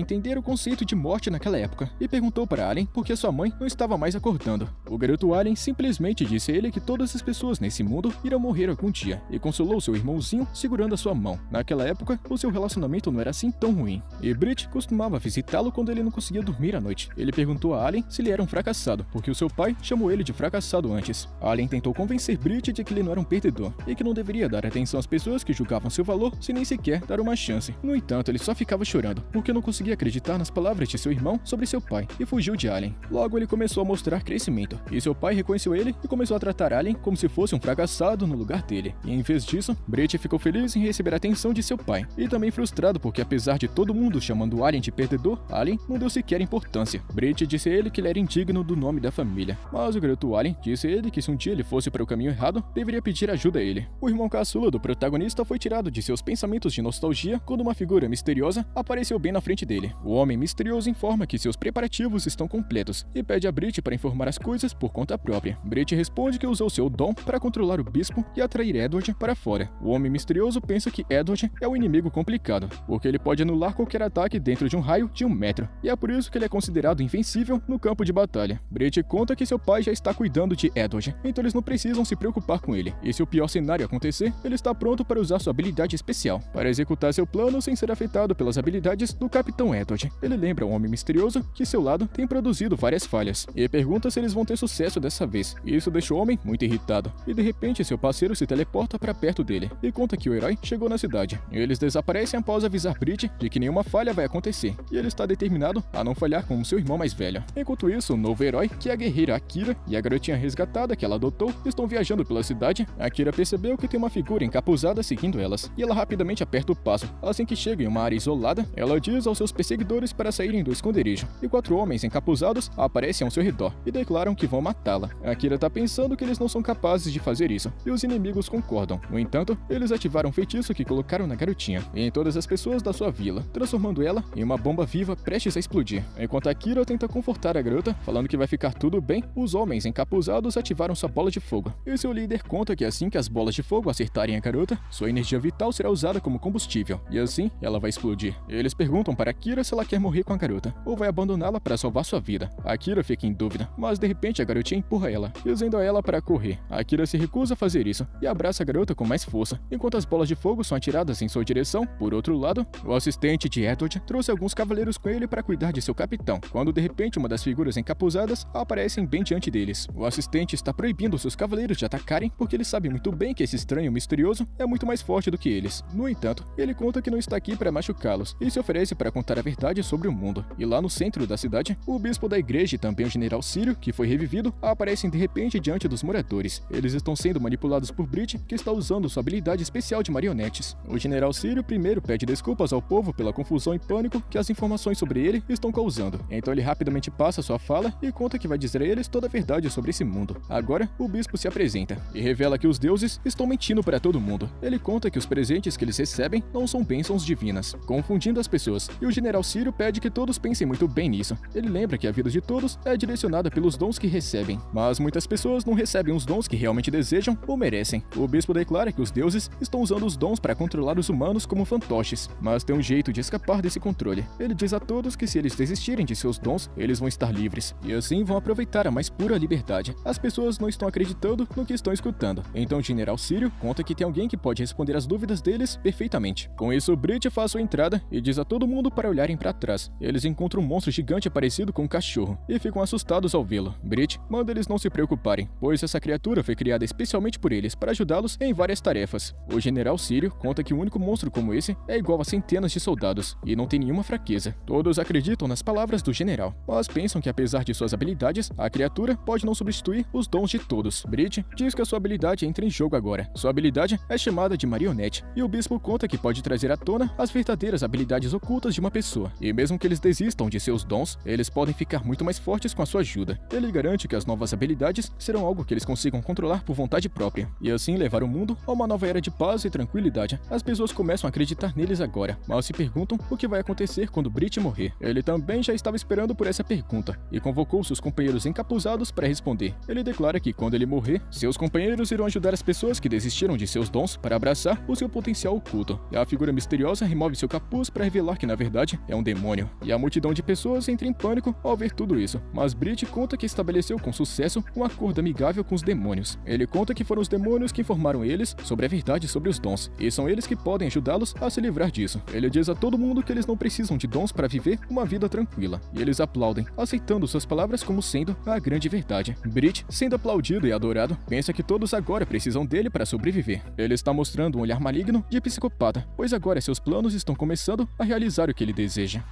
entender o conceito de morte naquela época e perguntou para Allen por que sua mãe não estava mais acordando. O garoto Allen simplesmente disse a ele que todas as pessoas nesse mundo irão morrer algum dia e consolou seu irmãozinho segurando a sua mão. Naquela época, o seu relacionamento não era assim tão ruim. E Brit costumava visitá-lo quando ele não conseguia dormir à noite. Ele perguntou a Allen se ele era um fracassado, porque o seu pai chamou ele de fracassado antes. Allen tentou convencer Brit de que ele não era um perdedor e que não deveria dar atenção às pessoas que julgavam seu valor sem nem sequer dar uma chance. No entanto, ele só ficava chorando, porque não conseguia acreditar nas palavras de seu irmão sobre seu pai e fugiu de Allen. Logo, ele começou a mostrar crescimento, e seu pai reconheceu ele e começou a tratar Allen como se fosse um fracassado no lugar dele. E em vez disso, Brit ficou feliz em receber a atenção de seu pai, e também frustrado porque apesar de todo mundo chamando Allen de perdedor, Allen não deu sequer importância. Brit disse a ele que ele era indigno do nome da família, mas o garoto Allen disse a ele que se um dia ele fosse para o caminho errado, deveria pedir ajuda a ele. O irmão caçula do protagonista foi tirado de seus pensamentos de nostalgia quando uma figura misteriosa apareceu bem na frente dele. O homem misterioso informa que seus preparativos estão completos e pede a Brit para informar as coisas por conta própria. Brit responde que usou seu dom para controlar o bispo e atrair Edward para fora. O homem misterioso pensa que Edward é um inimigo complicado, porque ele pode anular qualquer ataque dentro de um raio de 1 metro, e é por isso que ele é considerado invencível no campo de batalha. Brit conta que seu pai já está cuidando de Edward, então eles não precisam se preocupar com ele, e se o pior cenário acontecer, ele está pronto para usar sua habilidade especial, para executar seu plano sem ser afetado pelas habilidades do Capitão Edward. Ele lembra ao homem misterioso que seu lado tem produzido várias falhas, e pergunta se eles vão ter sucesso dessa vez. Isso deixa o homem muito irritado, e de repente seu parceiro se teleporta para perto dele, e conta que o herói chegou na cidade. Eles desaparecem após avisar Brit de que nenhuma falha vai acontecer, e ele está determinado a não falhar com o seu irmão mais velho. Enquanto isso, o novo herói, que é a guerreira Akira e a garotinha resgatada que ela adotou, estão viajando pela cidade. Akira percebeu que tem uma figura encapuzada seguindo elas, e ela rapidamente aperta o passo. Assim que chega em uma área isolada, ela diz aos seus perseguidores para saírem do esconderijo, e 4 homens encapuzados aparecem ao seu redor e declaram que vão matá-la. Akira tá pensando que eles não são capazes de fazer isso, e os inimigos concordam. No entanto, eles ativaram um feitiço que colocaram na garotinha e em todas as pessoas da sua vila, transformando ela em uma bomba viva prestes a explodir. Enquanto Akira tenta confortar a garota, falando que vai ficar tudo bem, os homens encapuzados ativaram sua bola de fogo, e seu líder conta que assim que as bolas de fogo acertarem a garota, sua energia vital será usada como combustível, e assim ela vai explodir. Eles perguntam para Akira se ela quer morrer com a garota, ou vai abandoná-la para salvar sua vida. Akira fica em dúvida, mas de repente a garotinha empurra ela, dizendo a ela para correr. Akira se recusa a fazer isso, e abraça a garota com mais força, enquanto as bolas de fogo são atiradas em sua direção. Por outro lado, o assistente de Edward trouxe alguns cavaleiros com ele para cuidar de seu capitão, quando de repente uma das figuras encapuzadas aparecem bem diante deles. O assistente está proibindo seus cavaleiros de atacarem porque ele sabe muito bem que esse estranho misterioso é muito mais forte do que eles. No entanto, ele conta que não está aqui para machucá-los e se oferece para contar a verdade sobre o mundo. E lá no centro da cidade, o bispo da igreja e também o general Sírio, que foi revivido, aparecem de repente diante dos moradores. Eles estão sendo manipulados por Brit, que está usando sua habilidade especial de marionetes. O general Sírio primeiro pede desculpas ao povo pela confusão e pânico que as informações sobre ele estão causando. Então ele rapidamente passa sua fala e conta que vai dizer a eles toda a verdade sobre esse mundo. Agora, o bispo se apresenta e revela que os deuses estão mentindo para todo mundo. Ele conta que os presentes que eles recebem não são bênçãos divinas, confundindo as pessoas, e o general Sírio pede que todos pensem muito bem nisso. Ele lembra que a vida de todos é direcionada pelos dons que recebem, mas muitas pessoas não recebem os dons que realmente desejam ou merecem. O bispo declara que os deuses estão usando os dons para controlar os humanos como fantoches, mas tem um jeito de escapar desse controle. Ele diz a todos que se eles desistirem de seus dons, eles vão estar livres, e assim vão aproveitar a mais pura liberdade. As pessoas não estão acreditando no que estão escutando, então o general Sírio conta que tem alguém que pode responder as dúvidas deles perfeitamente. Com isso, Brit faz sua entrada e diz a todo mundo para olharem para trás. Eles encontram um monstro gigante parecido com um cachorro e ficam assustados ao vê-lo. Brit manda eles não se preocuparem, pois essa criatura foi criada especialmente por eles para ajudá-los em várias tarefas. O general Sírio conta que um único monstro como esse é igual a centenas de soldados e não tem nenhuma fraqueza. Todos acreditam nas palavras do general, mas pensam que apesar de suas habilidades, a criatura pode não substituir os dons de todos. Brit diz que a sua habilidade entra em jogo agora. Sua habilidade é chamada de marionete, e o bispo conta que pode trazer à tona as verdadeiras habilidades ocultas de uma pessoa. E mesmo que eles desistam de seus dons, eles podem ficar muito mais fortes com a sua ajuda. Ele garante que as novas habilidades serão algo que eles consigam controlar por vontade própria, e assim levar o mundo a uma nova era de paz e tranquilidade. As pessoas começam a acreditar neles agora, mas se perguntam o que vai acontecer quando Brit morrer. Ele também já estava esperando por essa pergunta, e convocou seus companheiros encapuzados para responder. Ele declara que quando ele morrer, seus companheiros irão ajudar as pessoas que desistiram de seus dons para abraçar o seu potencial oculto. E a figura misteriosa remove seu capuz para revelar que na verdade é um demônio. E a multidão de pessoas entra em pânico ao ver tudo isso, mas Brit conta que estabeleceu com sucesso um acordo amigável com os demônios. Ele conta que foram os demônios que informaram eles sobre a verdade sobre os dons, e são eles que podem ajudá-los a se livrar disso. Ele diz a todo mundo que eles não precisam de dons para viver uma vida tranquila, e eles aplaudem, aceitando suas palavras como sendo a grande verdade. Brit, sendo aplaudido e adorado, pensa que todos agora precisam dele para sobreviver. Ele está mostrando um olhar maligno de psicopata, pois agora seus planos estão começando a realizar o que ele deseja.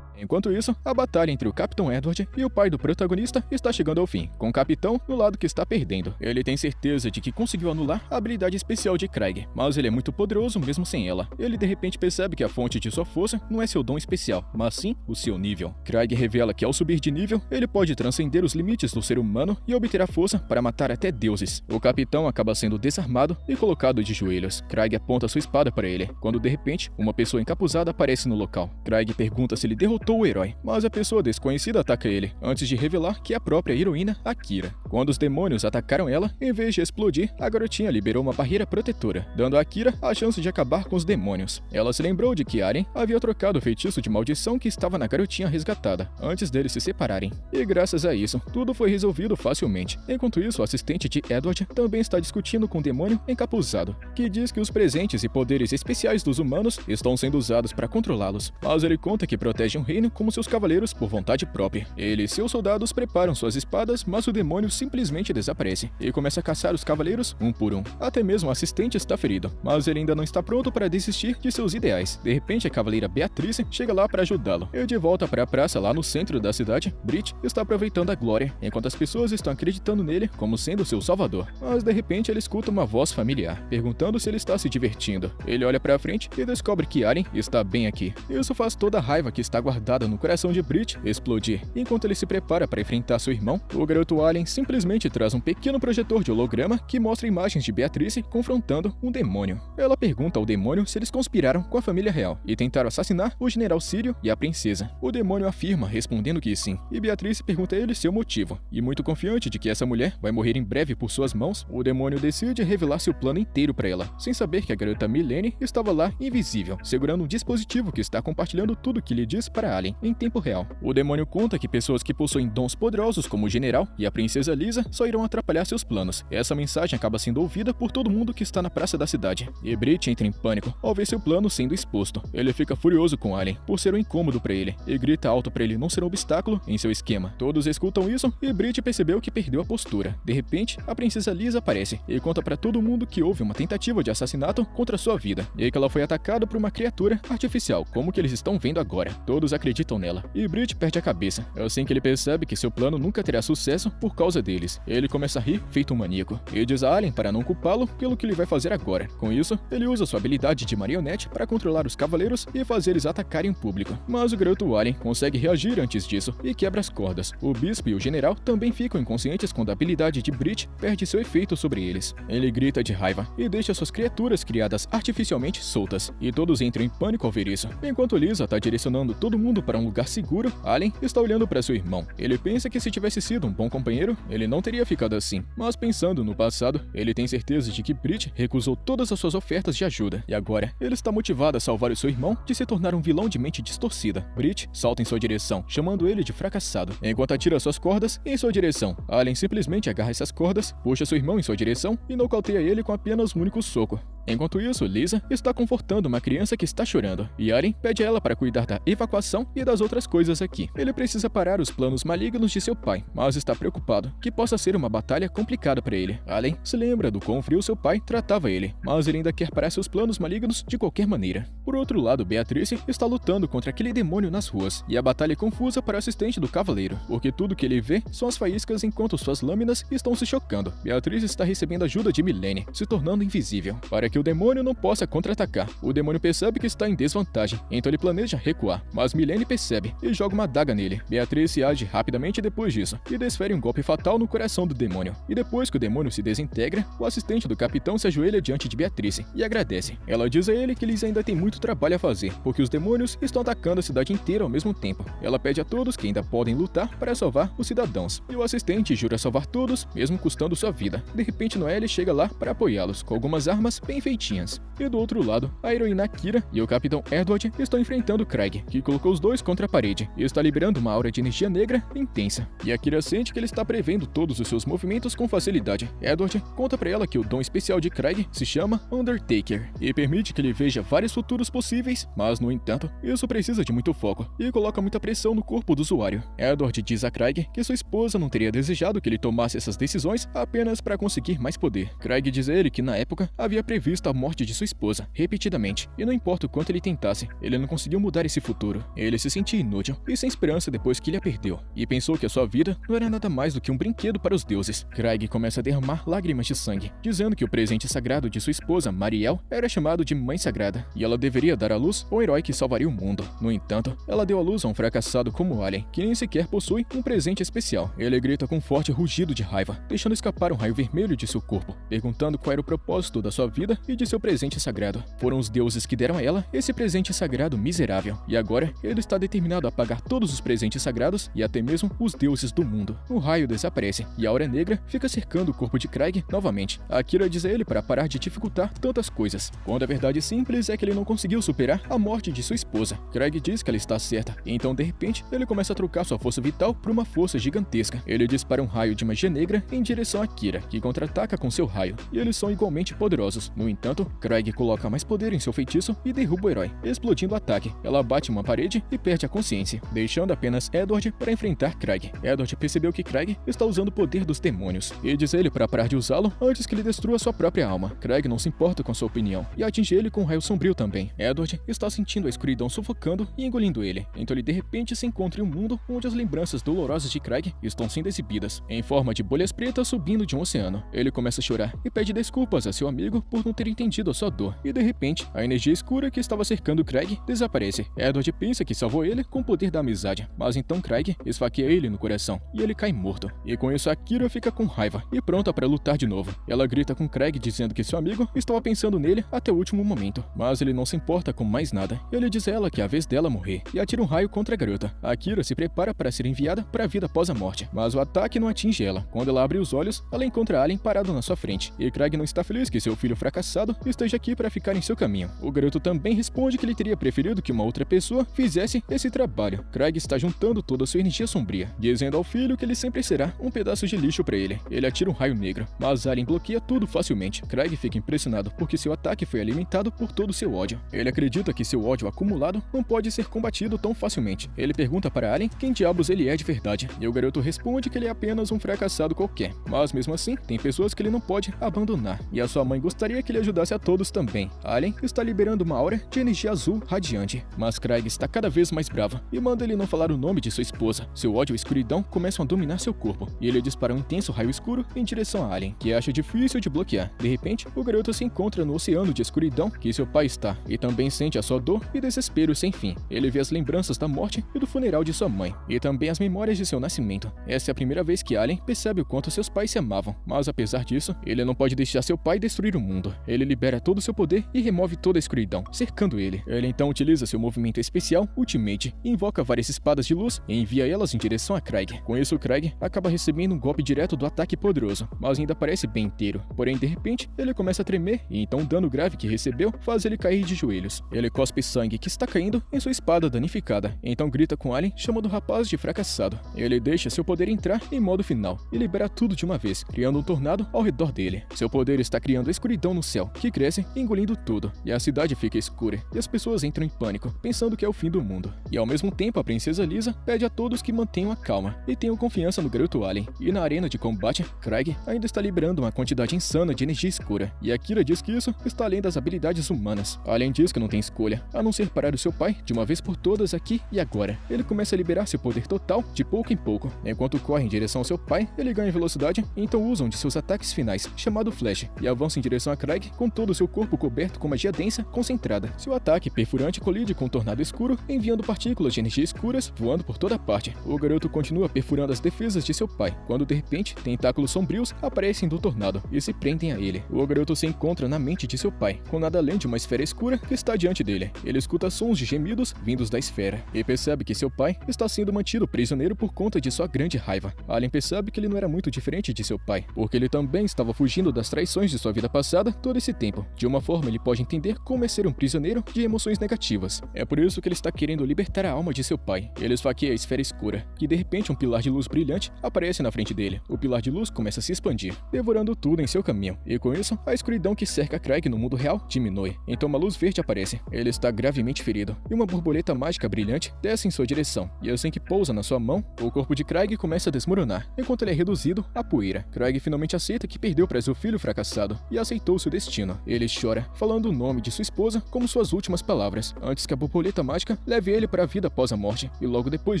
Enquanto isso, a batalha entre o Capitão Edward e o pai do protagonista está chegando ao fim, com o Capitão no lado que está perdendo. Ele tem certeza de que conseguiu anular a habilidade especial de Craig, mas ele é muito poderoso mesmo sem ela. Ele de repente percebe que a fonte de sua força não é seu dom especial, mas sim o seu nível. Craig revela que ao subir de nível, ele pode transcender os limites do ser humano e obter a força para matar até deuses. O Capitão acaba sendo desarmado e colocado de joelhos. Craig aponta sua espada para ele, quando de repente, uma pessoa encapuzada aparece no local. Craig pergunta se ele derrotou o herói, mas a pessoa desconhecida ataca ele, antes de revelar que é a própria heroína, Akira. Quando os demônios atacaram ela, em vez de explodir, a garotinha liberou uma barreira protetora, dando a Akira a chance de acabar com os demônios. Ela se lembrou de que Aren havia trocado o feitiço de maldição que estava na garotinha resgatada, antes deles se separarem. E graças a isso, tudo foi resolvido facilmente. Enquanto isso, o assistente de Edward também está discutindo com o demônio encapuzado, que diz que os presentes e poderes especiais dos humanos estão sendo usados para controlá-los, mas ele conta que protege um reino como seus cavaleiros por vontade própria. Ele e seus soldados preparam suas espadas, mas o demônio simplesmente desaparece e começa a caçar os cavaleiros um por um. Até mesmo o assistente está ferido, mas ele ainda não está pronto para desistir de seus ideais. De repente, a cavaleira Beatrice chega lá para ajudá-lo. E de volta para a praça lá no centro da cidade, Brit está aproveitando a glória, enquanto as pessoas estão acreditando nele como sendo seu salvador. Mas de repente ele escuta uma voz familiar, perguntando se ele está se divertindo. Ele olha para frente e descobre que Aren está bem aqui. Isso faz toda a raiva que está guardada no coração de Brit explodir. Enquanto ele se prepara para enfrentar seu irmão, o garoto Alien simplesmente traz um pequeno projetor de holograma que mostra imagens de Beatrice confrontando um demônio. Ela pergunta ao demônio se eles conspiraram com a família real e tentaram assassinar o general Sírio e a princesa. O demônio afirma, respondendo que sim, e Beatrice pergunta a ele seu motivo. E muito confiante de que essa mulher vai morrer em breve por suas mãos, o demônio decide revelar seu plano inteiro para ela, sem saber que a garota Milene estava lá invisível, segurando um dispositivo que está compartilhando tudo que lhe diz para Alien em tempo real. O demônio conta que pessoas que possuem dons poderosos como o general e a princesa Lisa só irão atrapalhar seus planos. Essa mensagem acaba sendo ouvida por todo mundo que está na praça da cidade. E Brit entra em pânico ao ver seu plano sendo exposto. Ele fica furioso com Alien por ser um incômodo para ele e grita alto para ele não ser um obstáculo em seu esquema. Todos escutam isso e Brit percebeu que perdeu a postura. De repente, a princesa Lisa aparece e conta para todo mundo que houve uma tentativa de assassinato contra sua vida e que ela foi atacada por uma criatura artificial, como que eles estão vendo agora. Todos acreditam nela e Brit perde a cabeça. É assim que ele percebe que seu plano nunca terá sucesso por causa deles. Ele começa a rir feito um maníaco e diz a Alien para não culpá-lo pelo que ele vai fazer agora. Com isso, ele usa sua habilidade de marionete para controlar os cavaleiros e fazer eles atacarem o público. Mas o garoto Alien consegue reagir antes disso e quebra as cordas. O bispo e o general também ficam inconscientes quando a habilidade de Brit perde seu efeito sobre eles. Ele grita de raiva e deixa suas criaturas criadas artificialmente soltas, e todos entram em pânico ao ver isso. Enquanto Lisa está direcionando todo mundo para um lugar seguro, Alien está olhando para seu irmão. Ele pensa que se tivesse sido um bom companheiro, ele não teria ficado assim. Mas pensando no passado, ele tem certeza de que Brit recusou todas as suas ofertas de ajuda, e agora ele está motivado a salvar o seu irmão de se tornar um vilão de mente distorcida. Brit salta em sua direção, chamando ele de fracassado, enquanto atira suas cordas em sua direção. Alien simplesmente agarra essas cordas, puxa seu irmão em sua direção e nocauteia ele com apenas um único soco. Enquanto isso, Lisa está confortando uma criança que está chorando, e Aren pede a ela para cuidar da evacuação e das outras coisas aqui. Ele precisa parar os planos malignos de seu pai, mas está preocupado que possa ser uma batalha complicada para ele. Allen se lembra do quão frio seu pai tratava ele, mas ele ainda quer parar seus planos malignos de qualquer maneira. Por outro lado, Beatrice está lutando contra aquele demônio nas ruas, e a batalha é confusa para o assistente do cavaleiro, porque tudo que ele vê são as faíscas enquanto suas lâminas estão se chocando. Beatrice está recebendo ajuda de Milene, se tornando invisível. Para que o demônio não possa contra-atacar. O demônio percebe que está em desvantagem, então ele planeja recuar, mas Milene percebe e joga uma adaga nele. Beatrice age rapidamente depois disso e desfere um golpe fatal no coração do demônio. E depois que o demônio se desintegra, o assistente do capitão se ajoelha diante de Beatrice e agradece. Ela diz a ele que eles ainda têm muito trabalho a fazer, porque os demônios estão atacando a cidade inteira ao mesmo tempo. Ela pede a todos que ainda podem lutar para salvar os cidadãos, e o assistente jura salvar todos, mesmo custando sua vida. De repente, Noelle chega lá para apoiá-los, com algumas armas bem feitinhas. E do outro lado, a heroína Akira e o capitão Edward estão enfrentando Craig, que colocou os dois contra a parede e está liberando uma aura de energia negra intensa. E Akira sente que ele está prevendo todos os seus movimentos com facilidade. Edward conta para ela que o dom especial de Craig se chama Undertaker e permite que ele veja vários futuros possíveis, mas no entanto, isso precisa de muito foco e coloca muita pressão no corpo do usuário. Edward diz a Craig que sua esposa não teria desejado que ele tomasse essas decisões apenas para conseguir mais poder. Craig diz a ele que na época havia previsto a morte de sua esposa repetidamente, e não importa o quanto ele tentasse, ele não conseguiu mudar esse futuro. Ele se sentia inútil e sem esperança depois que ele a perdeu, e pensou que a sua vida não era nada mais do que um brinquedo para os deuses. Craig começa a derramar lágrimas de sangue, dizendo que o presente sagrado de sua esposa, Mariel, era chamado de Mãe Sagrada, e ela deveria dar à luz ao herói que salvaria o mundo. No entanto, ela deu à luz a um fracassado como Alien, que nem sequer possui um presente especial. Ele grita com um forte rugido de raiva, deixando escapar um raio vermelho de seu corpo, perguntando qual era o propósito da sua vida e de seu presente sagrado. Foram os deuses que deram a ela esse presente sagrado miserável, e agora ele está determinado a pagar todos os presentes sagrados e até mesmo os deuses do mundo. O raio desaparece e a aura negra fica cercando o corpo de Craig novamente. Akira diz a ele para parar de dificultar tantas coisas, quando a verdade simples é que ele não conseguiu superar a morte de sua esposa. Craig diz que ela está certa, e então de repente ele começa a trocar sua força vital por uma força gigantesca. Ele dispara um raio de magia negra em direção a Akira, que contra-ataca com seu raio, e eles são igualmente poderosos. No entanto, Craig coloca mais poder em seu feitiço e derruba o herói, explodindo o ataque. Ela bate uma parede e perde a consciência, deixando apenas Edward para enfrentar Craig. Edward percebeu que Craig está usando o poder dos demônios, e diz a ele para parar de usá-lo antes que ele destrua sua própria alma. Craig não se importa com sua opinião, e atinge ele com um raio sombrio também. Edward está sentindo a escuridão sufocando e engolindo ele, então ele de repente se encontra em um mundo onde as lembranças dolorosas de Craig estão sendo exibidas, em forma de bolhas pretas subindo de um oceano. Ele começa a chorar e pede desculpas a seu amigo por não ter entendido a sua dor, e de repente, a energia escura que estava cercando Craig desaparece. Edward pensa que salvou ele com o poder da amizade, mas então Craig esfaqueia ele no coração, e ele cai morto. E com isso Akira fica com raiva e pronta para lutar de novo. Ela grita com Craig dizendo que seu amigo estava pensando nele até o último momento, mas ele não se importa com mais nada. Ele diz a ela que é a vez dela morrer, e atira um raio contra a garota. Akira se prepara para ser enviada para a vida após a morte, mas o ataque não atinge ela. Quando ela abre os olhos, ela encontra Alien parado na sua frente, e Craig não está feliz que seu filho fracassado esteja aqui para ficar em seu caminho. O garoto também responde que ele teria preferido que uma outra pessoa fizesse esse trabalho. Craig está juntando toda a sua energia sombria, dizendo ao filho que ele sempre será um pedaço de lixo para ele. Ele atira um raio negro, mas Alien bloqueia tudo facilmente. Craig fica impressionado porque seu ataque foi alimentado por todo o seu ódio. Ele acredita que seu ódio acumulado não pode ser combatido tão facilmente. Ele pergunta para Alien quem diabos ele é de verdade, e o garoto responde que ele é apenas um fracassado qualquer, mas mesmo assim, tem pessoas que ele não pode abandonar, e a sua mãe gostaria que ele ajudasse a todos também. Alien está liberando uma aura de energia azul radiante, mas Craig está cada vez mais brava e manda ele não falar o nome de sua esposa. Seu ódio e escuridão começam a dominar seu corpo, e ele dispara um intenso raio escuro em direção a Alien, que acha difícil de bloquear. De repente, o garoto se encontra no oceano de escuridão que seu pai está, e também sente a sua dor e desespero sem fim. Ele vê as lembranças da morte e do funeral de sua mãe, e também as memórias de seu nascimento. Essa é a primeira vez que Alien percebe o quanto seus pais se amavam, mas apesar disso, ele não pode deixar seu pai destruir o mundo. Ele libera todo o seu poder e remove toda a escuridão, cercando ele. Ele então utiliza seu movimento especial, Ultimate, invoca várias espadas de luz e envia elas em direção a Craig. Com isso, Craig acaba recebendo um golpe direto do ataque poderoso, mas ainda parece bem inteiro. Porém, de repente, ele começa a tremer e então o dano grave que recebeu faz ele cair de joelhos. Ele cospe sangue que está caindo em sua espada danificada, então grita com Alien, chamando o rapaz de fracassado. Ele deixa seu poder entrar em modo final e libera tudo de uma vez, criando um tornado ao redor dele. Seu poder está criando escuridão no céu, que cresce, engolindo tudo, e a cidade fica escura, e as pessoas entram em pânico, pensando que é o fim do mundo. E ao mesmo tempo, a princesa Lisa pede a todos que mantenham a calma e tenham confiança no garoto Alien. E na arena de combate, Craig ainda está liberando uma quantidade insana de energia escura, e Akira diz que isso está além das habilidades humanas. Alien diz que não tem escolha, a não ser parar o seu pai de uma vez por todas aqui e agora. Ele começa a liberar seu poder total de pouco em pouco. Enquanto corre em direção ao seu pai, ele ganha velocidade, então usa um de seus ataques finais, chamado Flash, e avança em direção a Craig Craig com todo o seu corpo coberto com magia densa concentrada. Seu ataque perfurante colide com um tornado escuro, enviando partículas de energia escuras voando por toda parte. O garoto continua perfurando as defesas de seu pai, quando de repente, tentáculos sombrios aparecem do tornado e se prendem a ele. O garoto se encontra na mente de seu pai, com nada além de uma esfera escura que está diante dele. Ele escuta sons de gemidos vindos da esfera e percebe que seu pai está sendo mantido prisioneiro por conta de sua grande raiva. Alien percebe que ele não era muito diferente de seu pai, porque ele também estava fugindo das traições de sua vida passada todo esse tempo. De uma forma, ele pode entender como é ser um prisioneiro de emoções negativas. É por isso que ele está querendo libertar a alma de seu pai. Ele esfaqueia a esfera escura, que de repente um pilar de luz brilhante aparece na frente dele. O pilar de luz começa a se expandir, devorando tudo em seu caminho. E com isso, a escuridão que cerca Craig no mundo real diminui. Então uma luz verde aparece. Ele está gravemente ferido, e uma borboleta mágica brilhante desce em sua direção. E assim que pousa na sua mão, o corpo de Craig começa a desmoronar, enquanto ele é reduzido a poeira. Craig finalmente aceita que perdeu para seu filho fracassado, e aceitou seu destino. Ele chora, falando o nome de sua esposa como suas últimas palavras, antes que a borboleta mágica leve ele para a vida após a morte. E logo depois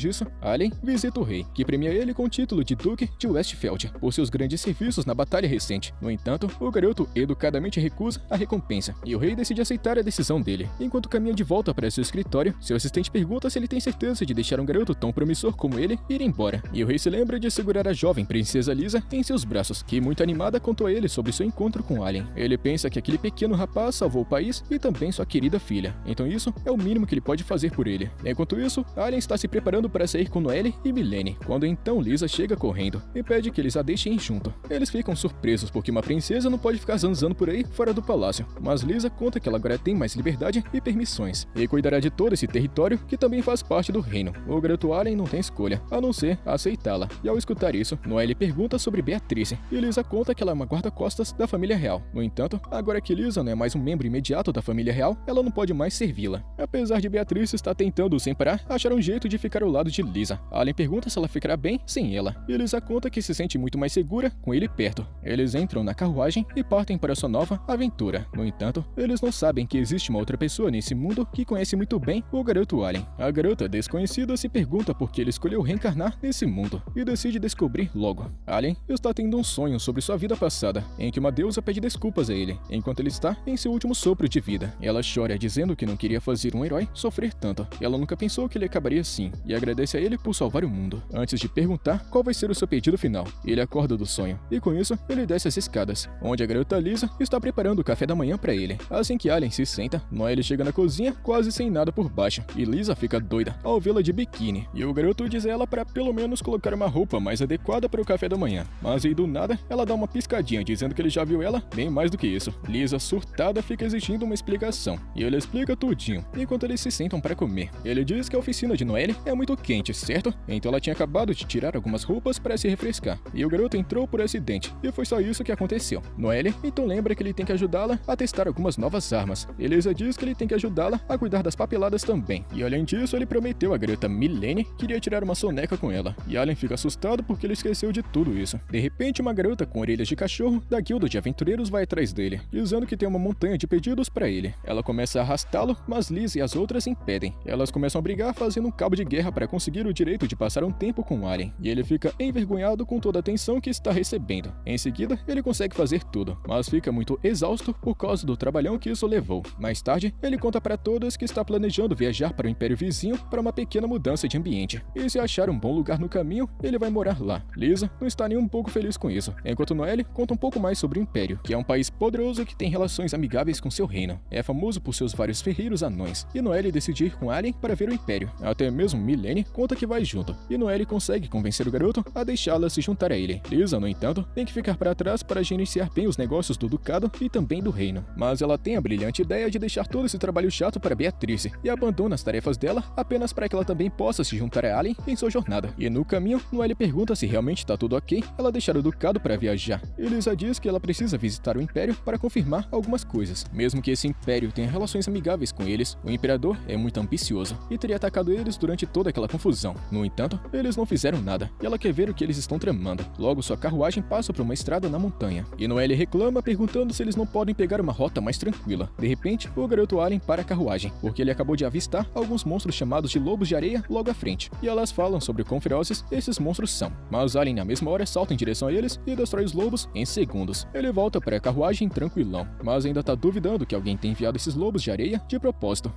disso, Alien visita o rei, que premia ele com o título de Duque de Westfield, por seus grandes serviços na batalha recente. No entanto, o garoto educadamente recusa a recompensa, e o rei decide aceitar a decisão dele. Enquanto caminha de volta para seu escritório, seu assistente pergunta se ele tem certeza de deixar um garoto tão promissor como ele ir embora. E o rei se lembra de segurar a jovem princesa Lisa em seus braços, que muito animada contou a ele sobre seu encontro com Alien. Ele pensa que aquele pequeno rapaz salvou o país e também sua querida filha, então isso é o mínimo que ele pode fazer por ele. Enquanto isso, Alien está se preparando para sair com Noelle e Milene, quando então Lisa chega correndo e pede que eles a deixem ir junto. Eles ficam surpresos porque uma princesa não pode ficar zanzando por aí fora do palácio, mas Lisa conta que ela agora tem mais liberdade e permissões, e cuidará de todo esse território que também faz parte do reino. O garoto Alien não tem escolha, a não ser aceitá-la. E ao escutar isso, Noelle pergunta sobre Beatrice, e Lisa conta que ela é uma guarda-costas da família real. No entanto, agora que Lisa não é mais um membro imediato da família real, ela não pode mais servi-la. Apesar de Beatrice estar tentando sem parar achar um jeito de ficar ao lado de Lisa, Alien pergunta se ela ficará bem sem ela, e Lisa conta que se sente muito mais segura com ele perto. Eles entram na carruagem e partem para sua nova aventura. No entanto, eles não sabem que existe uma outra pessoa nesse mundo que conhece muito bem o garoto Alien. A garota desconhecida se pergunta por que ele escolheu reencarnar nesse mundo e decide descobrir logo. Alien está tendo um sonho sobre sua vida passada, em que uma deusa pede desculpas a ele, enquanto ele está em seu último sopro de vida. Ela chora dizendo que não queria fazer um herói sofrer tanto. Ela nunca pensou que ele acabaria assim, e agradece a ele por salvar o mundo, antes de perguntar qual vai ser o seu pedido final. Ele acorda do sonho, e com isso, ele desce as escadas, onde a garota Lisa está preparando o café da manhã para ele. Assim que Alien se senta, Noelle chega na cozinha quase sem nada por baixo, e Lisa fica doida ao vê-la de biquíni, e o garoto diz a ela para pelo menos colocar uma roupa mais adequada para o café da manhã. Mas aí do nada, ela dá uma piscadinha dizendo que ele já viu ela bem mais do que isso. Lisa, surtada, fica exigindo uma explicação, e ele explica tudinho, enquanto eles se sentam para comer. Ele diz que a oficina de Noelle é muito quente, certo? Então ela tinha acabado de tirar algumas roupas para se refrescar, e o garoto entrou por acidente, e foi só isso que aconteceu. Noelle então lembra que ele tem que ajudá-la a testar algumas novas armas. Lisa diz que ele tem que ajudá-la a cuidar das papeladas também, e além disso ele prometeu à garota Milene que iria tirar uma soneca com ela, e Alien fica assustado porque ele esqueceu de tudo isso. De repente, uma garota com orelhas de cachorro da guilda de aventureiros vai atrás dele, dizendo que tem uma montanha de pedidos para ele. Ela começa a arrastá-lo, mas Liz e as outras impedem. Elas começam a brigar fazendo um cabo de guerra para conseguir o direito de passar um tempo com Alien, e ele fica envergonhado com toda a atenção que está recebendo. Em seguida, ele consegue fazer tudo, mas fica muito exausto por causa do trabalhão que isso levou. Mais tarde, ele conta para todas que está planejando viajar para o Império Vizinho para uma pequena mudança de ambiente, e se achar um bom lugar no caminho, ele vai morar lá. Lisa não está nem um pouco feliz com isso, enquanto Noelle conta um pouco mais sobre o Império, que é um país poderoso que tem relações amigáveis com seu reino. É famoso por seus vários ferreiros anões, e Noelle decide ir com Alien para ver o Império. Até mesmo Milene conta que vai junto, e Noelle consegue convencer o garoto a deixá-la se juntar a ele. Lisa, no entanto, tem que ficar para trás para gerenciar bem os negócios do ducado e também do reino. Mas ela tem a brilhante ideia de deixar todo esse trabalho chato para Beatrice, e abandona as tarefas dela apenas para que ela também possa se juntar a Alien em sua jornada. E no caminho, Noelle pergunta se realmente está tudo ok ela deixar o ducado para viajar. E Lisa diz que ela precisa visitar o Império para confirmar algumas coisas. Mesmo que esse Império tenha relações amigáveis com eles, o Imperador é muito ambicioso e teria atacado eles durante toda aquela confusão. No entanto, eles não fizeram nada, e ela quer ver o que eles estão tramando. Logo, sua carruagem passa por uma estrada na montanha, e Noelle reclama perguntando se eles não podem pegar uma rota mais tranquila. De repente, o garoto Alien para a carruagem, porque ele acabou de avistar alguns monstros chamados de lobos de areia logo à frente, e elas falam sobre quão ferozes esses monstros são. Mas Alien na mesma hora salta em direção a eles e destrói os lobos em segundos. Ele volta para a carruagem tranquilão, mas ainda tá duvidando que alguém tenha enviado esses lobos de areia de propósito.